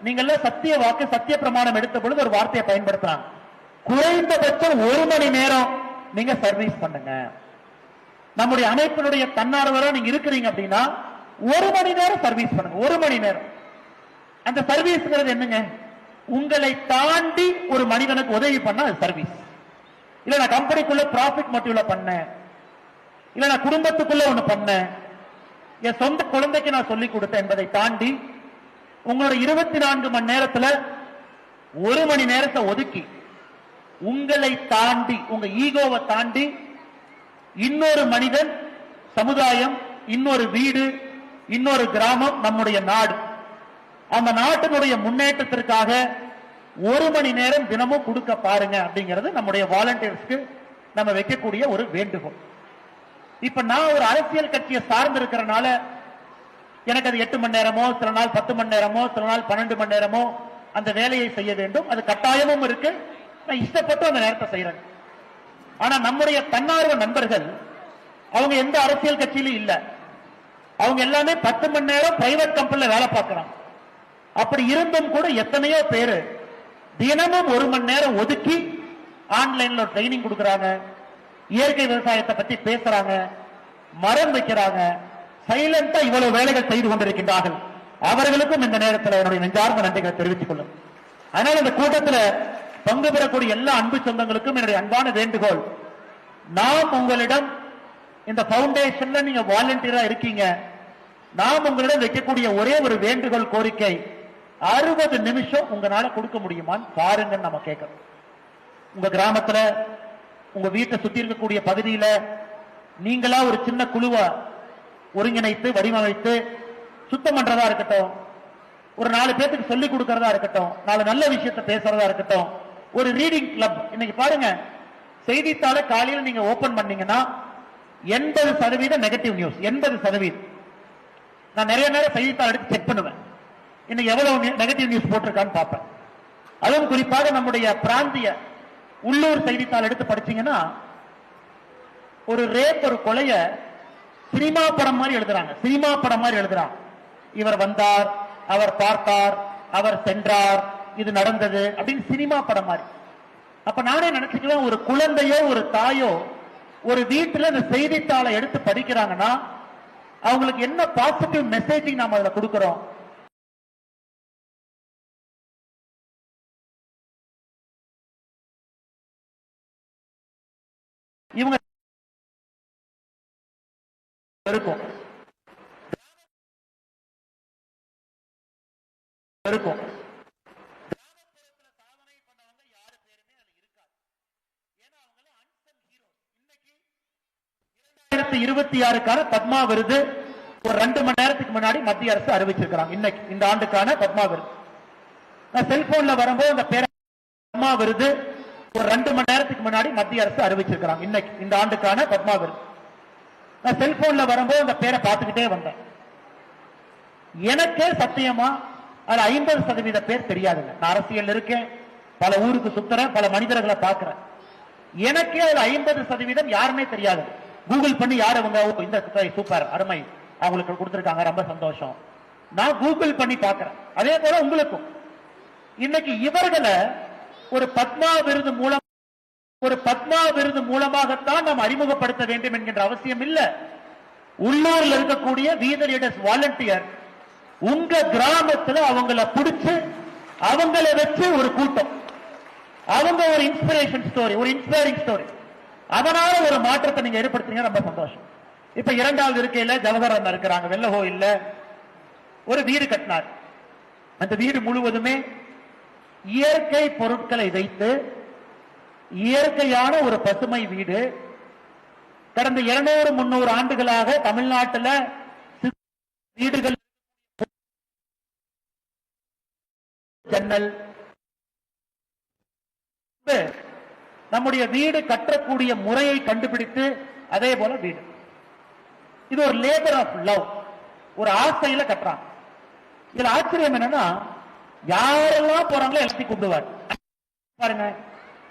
[SPEAKER 1] நீங்கள சத்திய வாக்கு, சத்திய பிரமாணம் எடுத்த பொழுது ஒரு வார்த்தையை பயன்படுத்துறாங்க. குறைந்தபட்சம் 1 மணி நேரம் நீங்க சர்வீஸ் பண்ணுங்க. நம்முடைய அமைப்பினுடைய தன்னார்வலா நீங்க இருக்கிறீங்க அப்படின்னா 1 மணி நேரம் சர்வீஸ் பண்ணுங்க. 1 மணி நேரம். அந்த சர்வீஸ்ங்கிறது என்னங்க? உங்களை தாண்டி ஒரு மனிதனுக்கு உதவி பண்ணா அது சர்வீஸ். இல்ல நான் கம்பெனிக்குள்ள ப்ராஃபிட் மோட்டிவ்ல பண்ணேன், இல்ல நான் குடும்பத்துக்குள்ள ஒண்ணு பண்ணேன், என் சொந்த குழந்தைக்கு நான் சொல்லிக் கொடுத்தேன் என்பதை தாண்டி உங்களோட 24 மணி நேரத்துல 1 மணி நேரத்தை ஒதுக்கி உங்களை தாண்டி, உங்க ஈகோவை தாண்டி இன்னொரு மனிதன், சமுதாயம், இன்னொரு வீடு, இன்னொரு கிராமம், நம்முடைய நாடு, அந்த நாட்டினுடைய முன்னேற்றத்திற்காக 1 மணி நேரம் தினமும் கொடுக்க பாருங்க அப்படிங்கிறது நம்முடைய வாலண்டியர்ஸ்க்கு நம்ம வைக்கக்கூடிய ஒரு வேண்டுகோள். இப்ப நான் ஒரு அரசியல் கட்சியை சார்ந்து இருக்கிறனால எனக்கு அது 8 மணி நேரமோ, சில நாள் 10 மணி நேரமோ, சில நாள் 12 மணி நேரமோ அந்த வேலையை செய்ய வேண்டும். அது கட்டாயமும் இருக்கு. நான் இஷ்டப்பட்டு அந்த நேரத்தை செய்யறேன். ஆனா நம்முடைய தன்னார்வ நண்பர்கள் அவங்க எந்த அரசியல் கட்சியிலும் இல்ல. அவங்க எல்லாமே 10 மணி நேரம் பிரைவேட் கம்பெனில வேலை பார்க்கிறாங்க. அப்படி இருந்தும் கூட எத்தனையோ பேரு தினமும் 1 மணி நேரம் ஒதுக்கி ஆன்லைன்ல ட்ரைனிங் கொடுக்கறாங்க, இயற்கை விவசாயத்தை பத்தி பேசுறாங்க, மரம் வைக்கிறாங்க, சைலண்டா இவ்வளவு வேலைகள் செய்து கொண்டிருக்கின்றார்கள். அவர்களுக்கும் இந்த நேரத்தில் என்னுடைய நெஞ்சார்ந்த நன்றிகளை தெரிவித்துக் கொள்ளும். அதனால இந்த கூட்டத்தில் பங்கு பெறக்கூடிய எல்லா அன்பு சொந்தங்களுக்கும் என்னுடைய அன்பான வேண்டுகோள், நாம் உங்களிடம் இந்த பவுண்டேஷன்ல நீங்க வாலண்டியரா இருக்கீங்க, நாம் உங்களிடம் வைக்கக்கூடிய ஒரே ஒரு வேண்டுகோள், கோரிக்கை, 60 நிமிஷம் உங்களால கொடுக்க முடியுமான்னு பாருங்க. நம்ம கேட்கணும். உங்க கிராமத்துல, உங்க வீட்டை சுத்தி இருக்கக்கூடிய பகுதியில நீங்களா ஒரு சின்ன குழுவை ஒருங்கிணைத்து வடிவமைத்து சுத்தம் பண்றதா இருக்கட்டும், ஒரு 4 பேருக்கு சொல்லிக் கொடுக்கறதா இருக்கட்டும், 4 நல்ல விஷயத்தை பேசுறதா இருக்கட்டும், ஒரு ரீடிங் கிளப். இன்னைக்கு பாருங்க, செய்தித்தாளை காலையில் நீங்க ஓபன் பண்ணீங்கன்னா 80% நெகட்டிவ் நியூஸ். 80%. நான் நிறைய நேரம் செய்தித்தாள் எடுத்து செக் பண்ணுவேன், இன்னைக்கு எவ்வளவு நெகட்டிவ் நியூஸ் போட்டிருக்கான்னு பார்ப்பேன். அதுவும் குறிப்பாக நம்முடைய பிராந்திய உள்ளூர் செய்தித்தாள் எடுத்து படிச்சீங்கன்னா ஒரு ரேப், ஒரு கொலைய சினிமா படம் மாதிரி எழுதுறாங்க. சினிமா படம் மாதிரி எழுதுறாங்க. இவர் வந்தார், அவர் பார்த்தார், அவர் சென்றார், இது நடந்தது அப்படின்னு சினிமா படம் மாதிரி. அப்ப நானே நினைச்சுக்கலாம், ஒரு குழந்தையோ ஒரு தாயோ ஒரு வீட்டுல இந்த செய்தித்தாளை எடுத்து படிக்கிறாங்கன்னா அவங்களுக்கு என்ன பாசிட்டிவ் மெசேஜிங் நாம அதுல கொடுக்கிறோம்? இவங்க இருக்கும் இருக்கும் 2026க்கான பத்மா விருது ஒரு 2 மணி நேரத்துக்கு முன்னாடி மத்திய அரசு அறிவிச்சிருக்கிறாங்க. இன்னைக்கு இந்த ஆண்டுக்கான பத்மா விருது நான் செல்போன்ல வரும்போது அந்த பேர் பத்மா விருது ஒரு 2 மணி நேரத்துக்கு முன்னாடி மத்திய அரசு அறிவிச்சிருக்கிறாங்க. இன்னைக்கு இந்த ஆண்டுக்கான பத்மா விருது நான் செல்போன்ல வரும்போது அந்த பேரை பார்த்துக்கிட்டே வந்தேன். எனக்கே சத்தியமா அது 50% பேர் தெரியாதுங்க. நான் அரசியல் இருக்கேன், பல ஊருக்கு சுத்துறேன், பல மனிதர்களை பார்க்கிறேன். எனக்கே அது 50% யாருமே தெரியாது. கூகுள் பண்ணி யார் அவங்க, இந்த சூப்பர் அருமை அவங்களுக்கு கொடுத்திருக்காங்க, ரொம்ப சந்தோஷம். நான் கூகுள் பண்ணி பார்க்கிறேன். அதே போல உங்களுக்கும் இன்னைக்கு இவர்களை ஒரு பத்மா விருது மூலமாகத்தான் நாம் அறிமுகப்படுத்த வேண்டும் என்கின்ற அவசியம் இல்ல. உள்ளூர்ல இருக்கக்கூடிய வீத லீடர்ஸ் வாலண்டியர் உங்க கிராமத்துல அவங்கள பிடிச்சு அவங்கள வச்சு ஒரு கூட்டம், அவங்க ஒரு இன்ஸ்பிரேஷன் ஸ்டோரி, ஒரு இன்ஸ்பைரிங் ஸ்டோரி, அதனால ஒரு மாற்றத்தை நீங்க ஏற்படுத்துறீங்க, ரொம்ப சந்தோஷம். இப்ப 2வது இருக்கையில ஜவஹர் இருக்கிறாங்க, வெள்ளஹோ இல்ல, ஒரு வீடு கட்டினார். அந்த வீடு முழுவதுமே இயற்கை பொருட்களை வைத்து இயற்கையான ஒரு பசுமை வீடு. கடந்த 200-300 ஆண்டுகளாக தமிழ்நாட்டில் வீடுகள் ஜன்னல், நம்முடைய வீடு கட்டக்கூடிய முறையை கண்டுபிடித்து அதே போல வீடு, இது ஒரு லேபர் ஆஃப் லவ், ஒரு ஆசையில கட்டுறாங்க. இதுல ஆச்சரியம் என்னன்னா, யாரெல்லாம் போறாங்களோ எல்லாத்தையும் கூப்பிடுவார். பாருங்க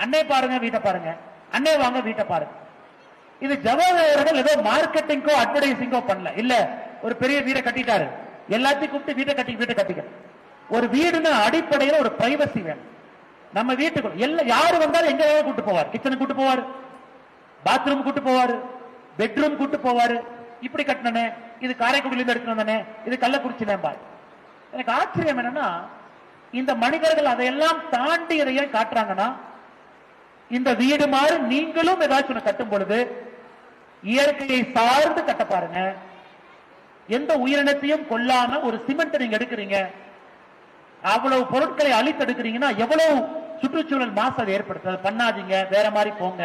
[SPEAKER 1] அண்ணே, பாருங்க வீட்டை பாருங்க, அண்ணே வாங்க வீட்டை பாருங்க. இது ஜவஹர்கள் ஏதோ மார்க்கெட்டிங்கோ அட்வர்டைசிங்கோ பண்ணல, இல்ல ஒரு பெரிய வீடை கட்டிட்டாரு, எல்லாத்தையும் கூப்பிட்டு வீட்டை கட்டிக்க. ஒரு வீடுன்னு அடிப்படையில் ஒரு பிரைவசி வேணும். நம்ம வீட்டுக்கு எல்லாம் யாரு வந்தாலும் எங்க கூட்டு போவார், கிச்சனுக்கு கூட்டு போவார், பாத்ரூம் கூட்டு போவார், பெட்ரூம் கூட்டு போவாரு. இப்படி கட்டினே, இது காரைக்குடியில இருந்து எடுத்து வந்தனே, இது கள்ளக்குறிச்சி நேம்பார். எனக்கு ஆச்சரியம் என்னன்னா, இந்த மனிதர்கள் அதையெல்லாம் தாண்டி இதையே காட்டுறாங்கன்னா, இந்த வீடு மாதிரி நீங்களும் ஏதாச்சும் கட்டும் பொழுது இயற்கையை சார்ந்து கட்ட பாருங்க. எந்த உயிரினத்தையும் கொல்லாம ஒரு சிமெண்ட் நீங்க எடுக்கிறீங்க, அவ்வளவு பொருட்களை அழித்தெடுக்கிறீங்கன்னா எவ்வளவு சுற்றுச்சூழல் மாசு அதை ஏற்படுத்துறது. பண்ணாதீங்க, வேற மாதிரி போங்க,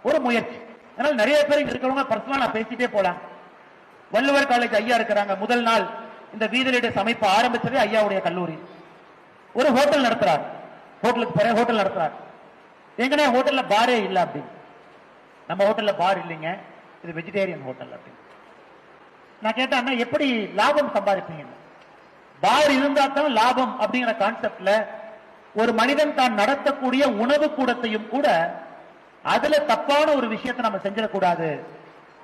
[SPEAKER 1] ஒரு முயற்சி. அதனால நிறைய பேர் இங்க இருக்கிறவங்க பர்சனலா நான் பேசிட்டே போலாம். வள்ளுவர் காலேஜ் ஐயா இருக்கிறாங்க. முதல் நாள் இந்த வீதிலேட அமைப்பு ஆரம்பிச்சதே ஐயாவுடைய கல்லூரி. ஒரு ஹோட்டல் நடத்துறார், ஹோட்டலுக்கு ஹோட்டல் நடத்துறார். எங்கனே ஹோட்டல்ல பாரே இல்ல அப்படின்னு. நம்ம ஹோட்டல்ல பார் இல்லைங்க, இது வெஜிடேரியன் ஹோட்டல் அப்படின்னு. நான் கேட்டேன், எப்படி லாபம் சம்பாதிப்பீங்க? பார் இருந்தா தான் லாபம் அப்படிங்கிற கான்செப்ட்ல ஒரு மனிதன் தான் நடத்தக்கூடிய உணவு கூடத்தையும் கூட அதுல தப்பான ஒரு விஷயத்தை நம்ம செஞ்சிடக்கூடாது.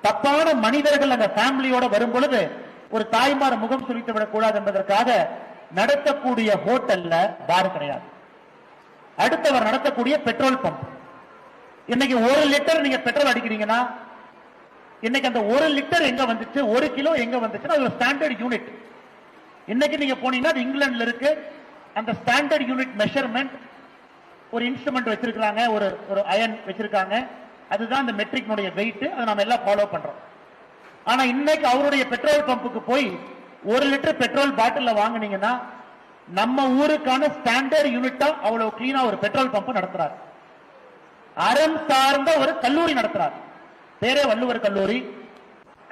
[SPEAKER 1] தப்பான மனிதர்கள் அந்த ஃபேமிலியோட வரும் பொழுது ஒரு தாய்மார முகம் சுழித்து விடக்கூடாது என்பதற்காக நடத்தக்கூடிய ஹோட்டல்ல பார் கிடையாது. அடுத்தவர் நடத்தக்கூடிய பெட்ரோல் பம்ப். இன்னைக்கு 1 லிட்டர் நீங்க பெட்ரோல் அடிக்கிறீங்கன்னா, இன்னைக்கு அந்த 1 லிட்டர் எங்க வந்துச்சு, 1 கிலோ எங்க வந்துச்சுன்னா அது ஒரு ஸ்டாண்டர்ட் யூனிட். இன்னைக்கு நீங்க போனீங்கன்னா இங்கிலாந்துல இருக்கு, அந்த ஸ்டாண்டர்ட் யூனிட் மெஷர்மெண்ட் ஒரு இன்ஸ்ட்ருமெண்ட் வச்சிருக்காங்க, ஒரு அயன் வச்சிருக்காங்க, அதுதான் அந்த மெட்ரிக்னுடைய வெயிட். அதை நாம எல்லாம் ஃபாலோ பண்றோம். ஆனா இன்னைக்கு அவருடைய பெட்ரோல் பம்புக்கு போய் 1 லிட்டர் பெட்ரோல் பாட்டில் வாங்கினீங்கன்னா நம்ம ஊருக்கான ஸ்டாண்டர்ட் யூனிட்டா அவ்வளவு கிளீனா ஒரு பெட்ரோல் பம்ப் நடத்துறாரு. அறம் சார்ந்த ஒரு கல்லூரி நடத்துறாரு, பேரே வள்ளுவர் கல்லூரி.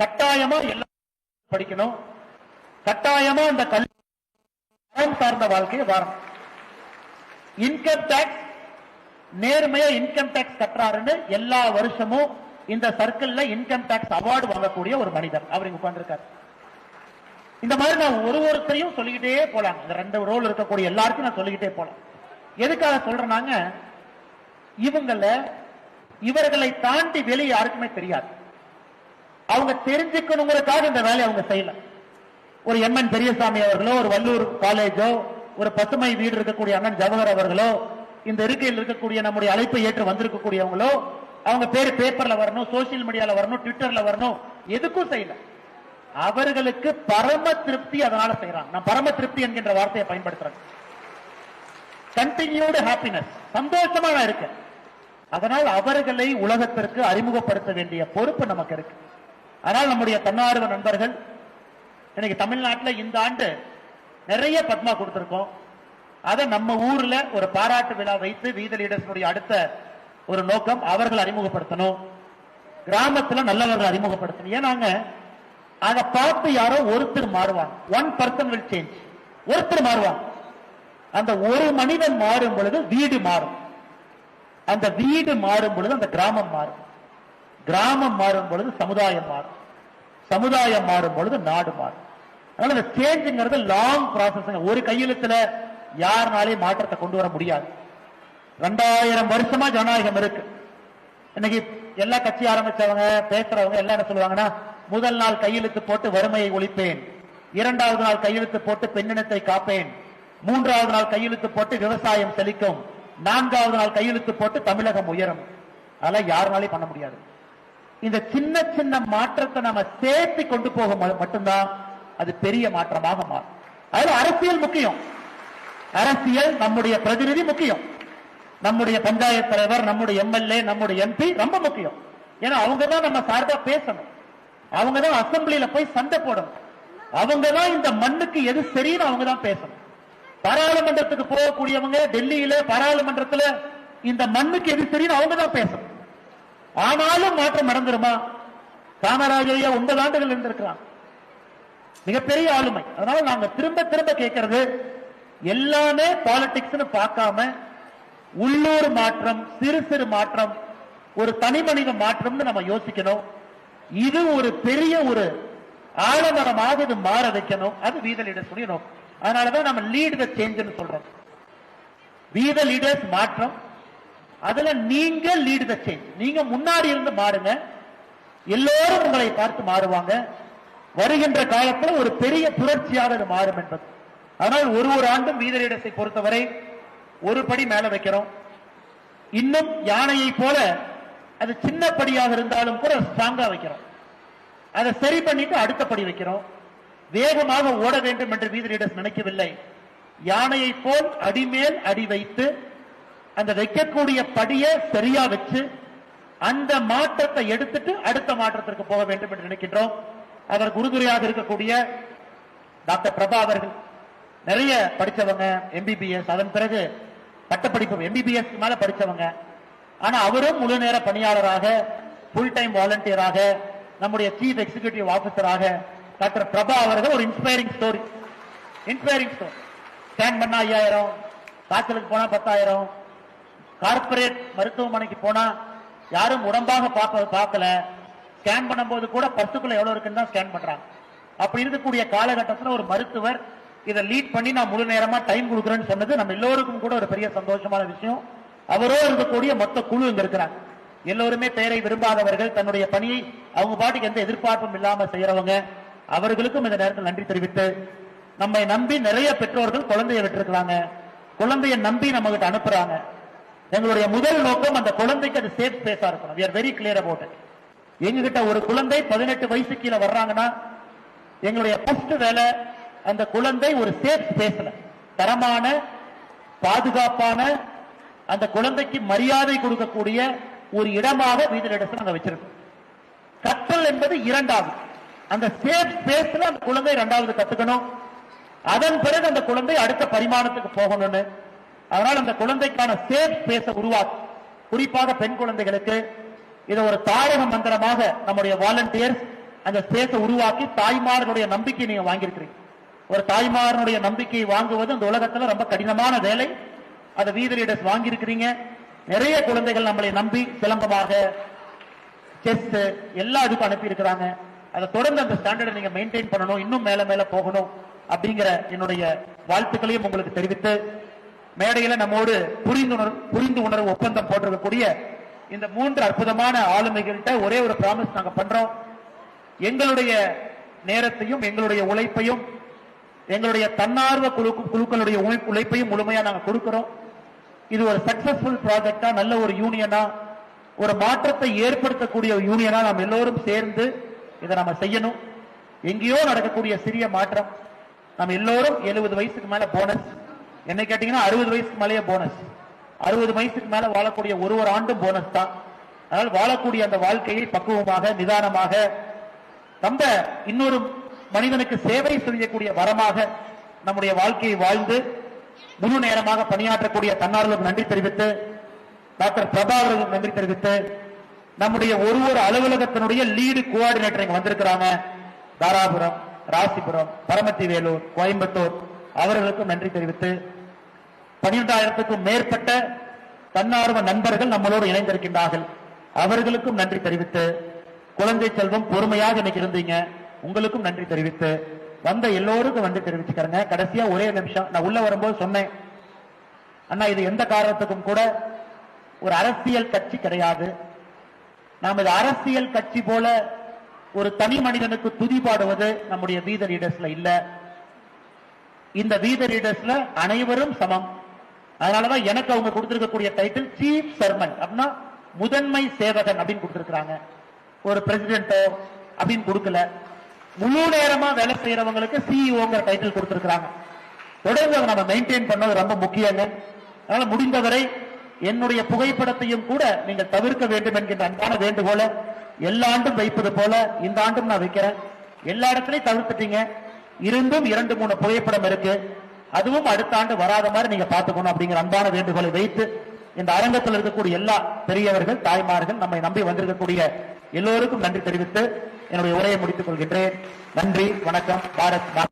[SPEAKER 1] கட்டாயமா எல்லாம் படிக்கணும், கட்டாயமா அந்த அறம் சார்ந்த வாழ்க்கையை வாரம். இன்கம் டாக்ஸ் நேர்மையா இன்கம் டாக்ஸ் கட்டுறாருன்னு எல்லா வருஷமும் இந்த சர்க்கிள்ல இன்கம் டாக்ஸ் அவார்டு வாங்கக்கூடிய ஒரு மனிதர் அவர் இங்க உட்கார்ந்திருக்காரு. இந்த மாதிரி நான் ஒருத்தரையும் சொல்லிக்கிட்டே போலாம். இந்த 2 ரோல் இருக்கக்கூடிய எல்லாருக்கும் நான் சொல்லிக்கிட்டே போலாம். எதுக்காக சொல்றேன்னாங்க, இவர்களை தாண்டி வெளியே யாருக்குமே தெரியாது. அவங்க தெரிஞ்சுக்கணுங்கிறதுக்காக இந்த வேலையை அவங்க செய்யல. ஒரு எம்என் பெரியசாமி அவர்களோ, ஒரு வள்ளூர் காலேஜோ, ஒரு பசுமை வீடு இருக்கக்கூடிய அண்ணன் ஜவஹர் அவர்களோ, இந்த இருக்கையில் இருக்கக்கூடிய நம்முடைய அழைப்பை ஏற்று வந்திருக்கக்கூடியவங்களோ, அவங்க பேரு பேப்பர்ல வரணும், சோசியல் மீடியால வரணும், ட்விட்டர்ல வரணும், எதுக்கும் செய்யல. அவர்களுக்கு பரம திருப்தி அதனால செய்யறாங்க. நான் பரம திருப்தி என்கின்ற வார்த்தையை பயன்படுத்துறேன். கண்டினியூடு ஹாப்பினஸ், சந்தோஷமா நான் இருக்கேன். அதனால் அவர்களை உலகத்திற்கு அறிமுகப்படுத்த வேண்டிய பொறுப்பு நமக்கு இருக்கு. அதனால் நம்முடைய தன்னார்வ நண்பர்கள் இன்னைக்கு தமிழ்நாட்டில் இந்த ஆண்டு நிறைய பத்மா கொடுத்திருக்கோம். அதை நம்ம ஊர்ல ஒரு பாராட்டு விழா வைத்து வீத லீடர்ஸ் அடுத்த ஒரு நோக்கம் அவர்கள் அறிமுகப்படுத்தணும், கிராமத்தில் நல்லவர்கள் அறிமுகப்படுத்தணும். ஏன்னாங்க அதை பார்த்து யாரோ ஒருத்தர் மாறுவாங்க. 1% will change. ஒருத்தர் மாறுவாங்க. அந்த ஒரு மனிதன் மாறும் பொழுது வீடு மாறும். அந்த வீடு மாறும் பொழுது அந்த கிராமம் மாறும். கிராமம் மாறும் பொழுது சமுதாயம் மாறும். சமுதாயம் மாறும் பொழுது நாடு மாறும். அதனால இந்த சேஞ்சுங்கிறது லாங் ப்ராசஸ். ஒரு கையெழுத்துல யாருனாலையும் மாற்றத்தை கொண்டு வர முடியாது. 2000 வருஷமா ஜனநாயகம் இருக்கு. இன்னைக்கு எல்லா கட்சி ஆரம்பிச்சவங்க பேசுறவங்க எல்லாம் என்ன சொல்லுவாங்கன்னா, முதல் நாள் கையெழுத்து போட்டு வறுமையை ஒழிப்பேன், 2வது நாள் கையெழுத்து போட்டு பெண்ணினத்தை காப்பேன், 3வது நாள் கையெழுத்து போட்டு விவசாயம் செழிக்கும், 4வது நாள் கையெழுத்து போட்டு தமிழகம் உயரும். அதெல்லாம் யாருனாலையும் பண்ண முடியாது. இந்த சின்ன சின்ன மாற்றத்தை நம்ம சேர்த்து கொண்டு போக மட்டும்தான் அது பெரிய மாற்றமாக மாறும். அதுல அரசியல் முக்கியம். அரசியல், நம்முடைய பிரதிநிதி முக்கியம், நம்முடைய பஞ்சாயத்து தலைவர், நம்முடைய எம்எல்ஏ, நம்முடைய எம்பி ரொம்ப முக்கியம். ஏன்னா அவங்க தான் நம்ம சார்பா பேசணும், அவங்க தான் அசம்பிளியில போய் சண்டை போடணும், அவங்க தான் இந்த மண்ணுக்கு எது சரின்னு அவங்க தான் பேசணும். பாராளுமன்றத்துக்கு போகக்கூடியவங்க டெல்லியில பாராளுமன்றத்தில் இந்த மண்ணுக்கு எது சரின்னு அவங்க தான் பேசணும். ஆனாலும் மாற்றம் நடந்துருமா? காமராஜரையா 9 ஆண்டுகள் இருந்திருக்கிறான், மிகப்பெரிய ஆளுமை. அதனால நாங்க திரும்ப திரும்ப கேட்கறது, எல்லாமே பாலிடிக்ஸ் பார்க்காம உள்ளூர் மாற்றம், சிறு சிறு மாற்றம், ஒரு தனி மனித மாற்றம்னு நம்ம யோசிக்கணும். இது ஒரு பெரிய ஒரு ஆழமரமாக இது மாற வைக்கணும். அது வீத லீடர்ஸ் நோக்கம். அதனாலதான் நம்ம லீட் த சேஞ்ச் சொல்றோம். வீத லீடர்ஸ் மாற்றம், அதுல நீங்க லீட் த சேஞ்ச். நீங்க முன்னாடி இருந்து மாறுங்க, எல்லோரும் உங்களை பார்த்து மாறுவாங்க. வருகின்ற காலத்தில் ஒரு பெரிய புரட்சியாக அது மாறும் என்பது. அதனால் ஒரு ஆண்டும் வீத லீடர்ஸை பொறுத்தவரை ஒரு படி மேல வைக்கிறோம். இன்னும் யானையை போல அது சின்ன படியாக இருந்தாலும் கூட ஸ்ட்ராங்கா வைக்கிறோம். அதை சரி பண்ணிட்டு அடுத்த படி வைக்கிறோம். வேகமாக ஓட வேண்டும் என்று வீத லீடர்ஸ் நினைக்கவில்லை. யானையை போல் அடிமேல் அடி வைத்து அந்த வைக்கக்கூடிய படியை சரியா வச்சு அந்த மாற்றத்தை எடுத்துட்டு அடுத்த மாற்றத்திற்கு போக வேண்டும் என்று நினைக்கின்றோம். அதற்கு உறுதுணையாக இருக்கக்கூடிய டாக்டர் பிரபா அவர்கள் நிறைய படிச்சவங்க, எம்பிபிஎஸ், அதன் பிறகு பட்டப்படிப்பு எம்பிபிஎஸ் மேல படிச்சவங்க. ஆனா அவரும் முழு நேர பணியாளராக, ஃபுல் டைம் வாலண்டியராக, நம்முடைய சீஃப் எக்ஸிகியூட்டிவ் ஆபீசராக டாக்டர் பிரபா அவர்கள் ஒரு இன்ஸ்பைரிங் ஸ்டோரி. ஸ்கேன் பண்ணா 5000, காய்ச்சலுக்கு போனா 10,000, கார்பரேட் மருத்துவமனைக்கு போனா யாரும் உடம்பாக பார்க்கல, ஸ்கேன் பண்ணும்போது கூட பர்சுக்குள்ள எவ்வளவு இருக்குன்னு தான் ஸ்கேன் பண்றாங்க. அப்படி இருக்கக்கூடிய காலகட்டத்தில் ஒரு மருத்துவர் இதை லீட் பண்ணி நான் முழு நேரமா டைம் கொடுக்குறேன்னு சொன்னது நம்ம எல்லோருக்கும் கூட ஒரு பெரிய சந்தோஷமான விஷயம். அவரோ இருக்கக்கூடிய மொத்த குழு இங்க இருக்கிறாங்க. எல்லோருமே பெயரை விரும்பாதவர்கள், தன்னுடைய பணியை அவங்க பாட்டுக்கு எந்த எதிர்பார்ப்பும் இல்லாம செய்யறவங்க. அவர்களுக்கும் இந்த நேரத்தில் நன்றி தெரிவித்து, நம்மை நம்பி நிறைய பெற்றோர்கள் குழந்தைய விட்டுருக்காங்க, குழந்தைய நம்பி நம்ம கிட்ட அனுப்புறாங்க. எங்களுடைய முதல் நோக்கம் அந்த குழந்தைக்கு அது சேஃப் ஸ்பேஸா இருக்கணும். we are very clear about it. எங்ககிட்ட ஒரு குழந்தை 18 வயசு கீழே வர்றாங்கன்னா எங்களுடைய ஃபர்ஸ்ட் வேலை அந்த குழந்தை ஒரு சேஃப் ஸ்பேஸ்ல, தரமான பாதுகாப்பான, அந்த குழந்தைக்கு மரியாதை கொடுக்கக்கூடிய ஒரு இடமாக வீத லீடர்ஸ் நாங்க வச்சிருக்கோம். கற்றல் என்பது 2வது. அந்த சேஃப் ஸ்பேஸ்ல அந்த குழந்தை 2வது கத்துக்கணும். அதன் பிறகு அந்த குழந்தை அடுத்த பரிமாணத்துக்கு போகணும்னு. அதனால் அந்த குழந்தைக்கான சேஃப் ஸ்பேஸை உருவாக்கி, குறிப்பாக பெண் குழந்தைகளுக்கு இதை ஒரு தாரக மந்திரமாக நம்முடைய வாலண்டியர்ஸ் அந்த ஸ்பேஸை உருவாக்கி தாய்மார்களுடைய நம்பிக்கை நீங்க வாங்கியிருக்கிறீங்க. ஒரு தாய்மாரனுடைய நம்பிக்கையை வாங்குவது இந்த உலகத்துல ரொம்ப கடினமான வேலை. அதை வீத லீடர்ஸ் வாங்கியிருக்கிறீங்க. நிறைய குழந்தைகள் நம்மளை நம்பி சிலம்பமாக, செஸ் எல்லா இதுக்கும் அனுப்பி இருக்கிறாங்க. அதை தொடர்ந்து அந்த ஸ்டாண்டர்டை நீங்க மெயின்டைன் பண்ணணும், இன்னும் மேல மேல போகணும் அப்படிங்கிற என்னுடைய வாழ்த்துக்களையும் உங்களுக்கு தெரிவித்து, மேடையில நம்மோடு புரிந்து உணர்வு ஒப்பந்தம் போட்டிருக்கக்கூடிய இந்த 3 அற்புதமான ஆளுமைகள்கிட்ட ஒரே ஒரு பிராமிஸ் நாங்க பண்றோம். எங்களுடைய நேரத்தையும் எங்களுடைய உழைப்பையும் எங்களுடைய தன்னார்வ குழுக்களுடைய உழைப்பையும் முழுமையா நாங்க கொடுக்கிறோம். இது ஒரு சக்சஸ்ஃபுல் ப்ராஜெக்டா, நல்ல ஒரு யூனியனா, ஒரு மாற்றத்தை ஏற்படுத்தக்கூடிய யூனியனா நாம் எல்லோரும் சேர்ந்து இதை நம்ம செய்யணும். எங்கேயோ நடக்கக்கூடிய சிறிய மாற்றம். நம்ம எல்லோரும் 70 வயசுக்கு மேல போனஸ், என்ன கேட்டீங்கன்னா 60 வயசுக்கு மேலேயே போனஸ். 60 வயசுக்கு மேல வாழக்கூடிய ஒரு ஆண்டும் போனஸ் தான். அதனால் வாழக்கூடிய அந்த வாழ்க்கையை பக்குவமாக, நிதானமாக, நம்ம இன்னொரு மனிதனுக்கு சேவை செய்யக்கூடிய வரமாக நம்முடைய வாழ்க்கையை வாழ்ந்து முழு நேரமாக பணியாற்றக்கூடிய தன்னார்வலருக்கு நன்றி தெரிவித்து, டாக்டர் பிரபா அவர்களுக்கு நன்றி தெரிவித்து, நம்முடைய ஒரு அலுவலகத்தினுடைய லீடு கோஆர்டினேட்டர் இங்க வந்திருக்கிறாங்க, தாராபுரம், ராசிபுரம், பரமத்தி வேலூர், கோயம்புத்தூர், அவர்களுக்கும் நன்றி தெரிவித்து, 12,000க்கும் மேற்பட்ட தன்னார்வ நண்பர்கள் நம்மளோடு இணைந்திருக்கின்றார்கள், அவர்களுக்கும் நன்றி தெரிவித்து, குழந்தை செல்வம் பொறுமையாக இன்னைக்கு இருந்தீங்க, உங்களுக்கும் நன்றி தெரிவித்து, வந்த எல்லோருக்கும் நன்றி தெரிவிச்சுக்கிறேங்க. கடைசியா ஒரே நிமிஷம், நான் உள்ள வரும்போது சொன்னேன், அண்ணா இது எந்த காரணத்துக்கும் கூட ஒரு அரசியல் கட்சி கிடையாது. நாம் இது அரசியல் கட்சி போல ஒரு தனி மனிதனுக்கு துதி பாடுவது நம்முடைய வீத லீடர்ஸ்ல இல்ல. இந்த வீத லீடர்ஸ்ல அனைவரும் சமம். அதனாலதான் எனக்கு அவங்க கொடுத்திருக்கக்கூடிய டைட்டில் சீஃப் சர்வன்ட் அப்படின்னா முதன்மை சேவகன் அப்படின்னு கொடுத்திருக்காங்க. ஒரு பிரசிடென்டோ அப்படின்னு கொடுக்கல. முழு நேரமா வேலை செய்யறவங்களுக்கு சிஇஓங்கிற டைட்டில் கொடுத்திருக்காங்க. தொடர்ந்து அதை நம்ம மெயின்டைன் பண்ணது ரொம்ப முக்கியங்க. அதனால முடிந்தவரை என்னுடைய புகைப்படத்தையும் கூட நீங்கள் தவிர்க்க வேண்டும் என்கின்ற அன்பான வேண்டுகோளை எல்லா ஆண்டும் வைப்பது போல இந்த ஆண்டும் நான் வைக்கிறேன். எல்லா இடத்துலையும் தவிர்த்துட்டீங்க, இருந்தும் 2-3 புகைப்படம் இருக்கு, அதுவும் அடுத்த ஆண்டு வராத மாதிரி நீங்க பாத்துக்கணும் அப்படிங்கிற அன்பான வேண்டுகோளை வைத்து இந்த அரங்கத்தில் இருக்கக்கூடிய எல்லா பெரியவர்கள், தாய்மார்கள், நம்மை நம்பி வந்திருக்கக்கூடிய எல்லோருக்கும் நன்றி தெரிவித்து என்னுடைய உரையை முடித்துக் கொள்கின்றேன். நன்றி, வணக்கம். பாரத்.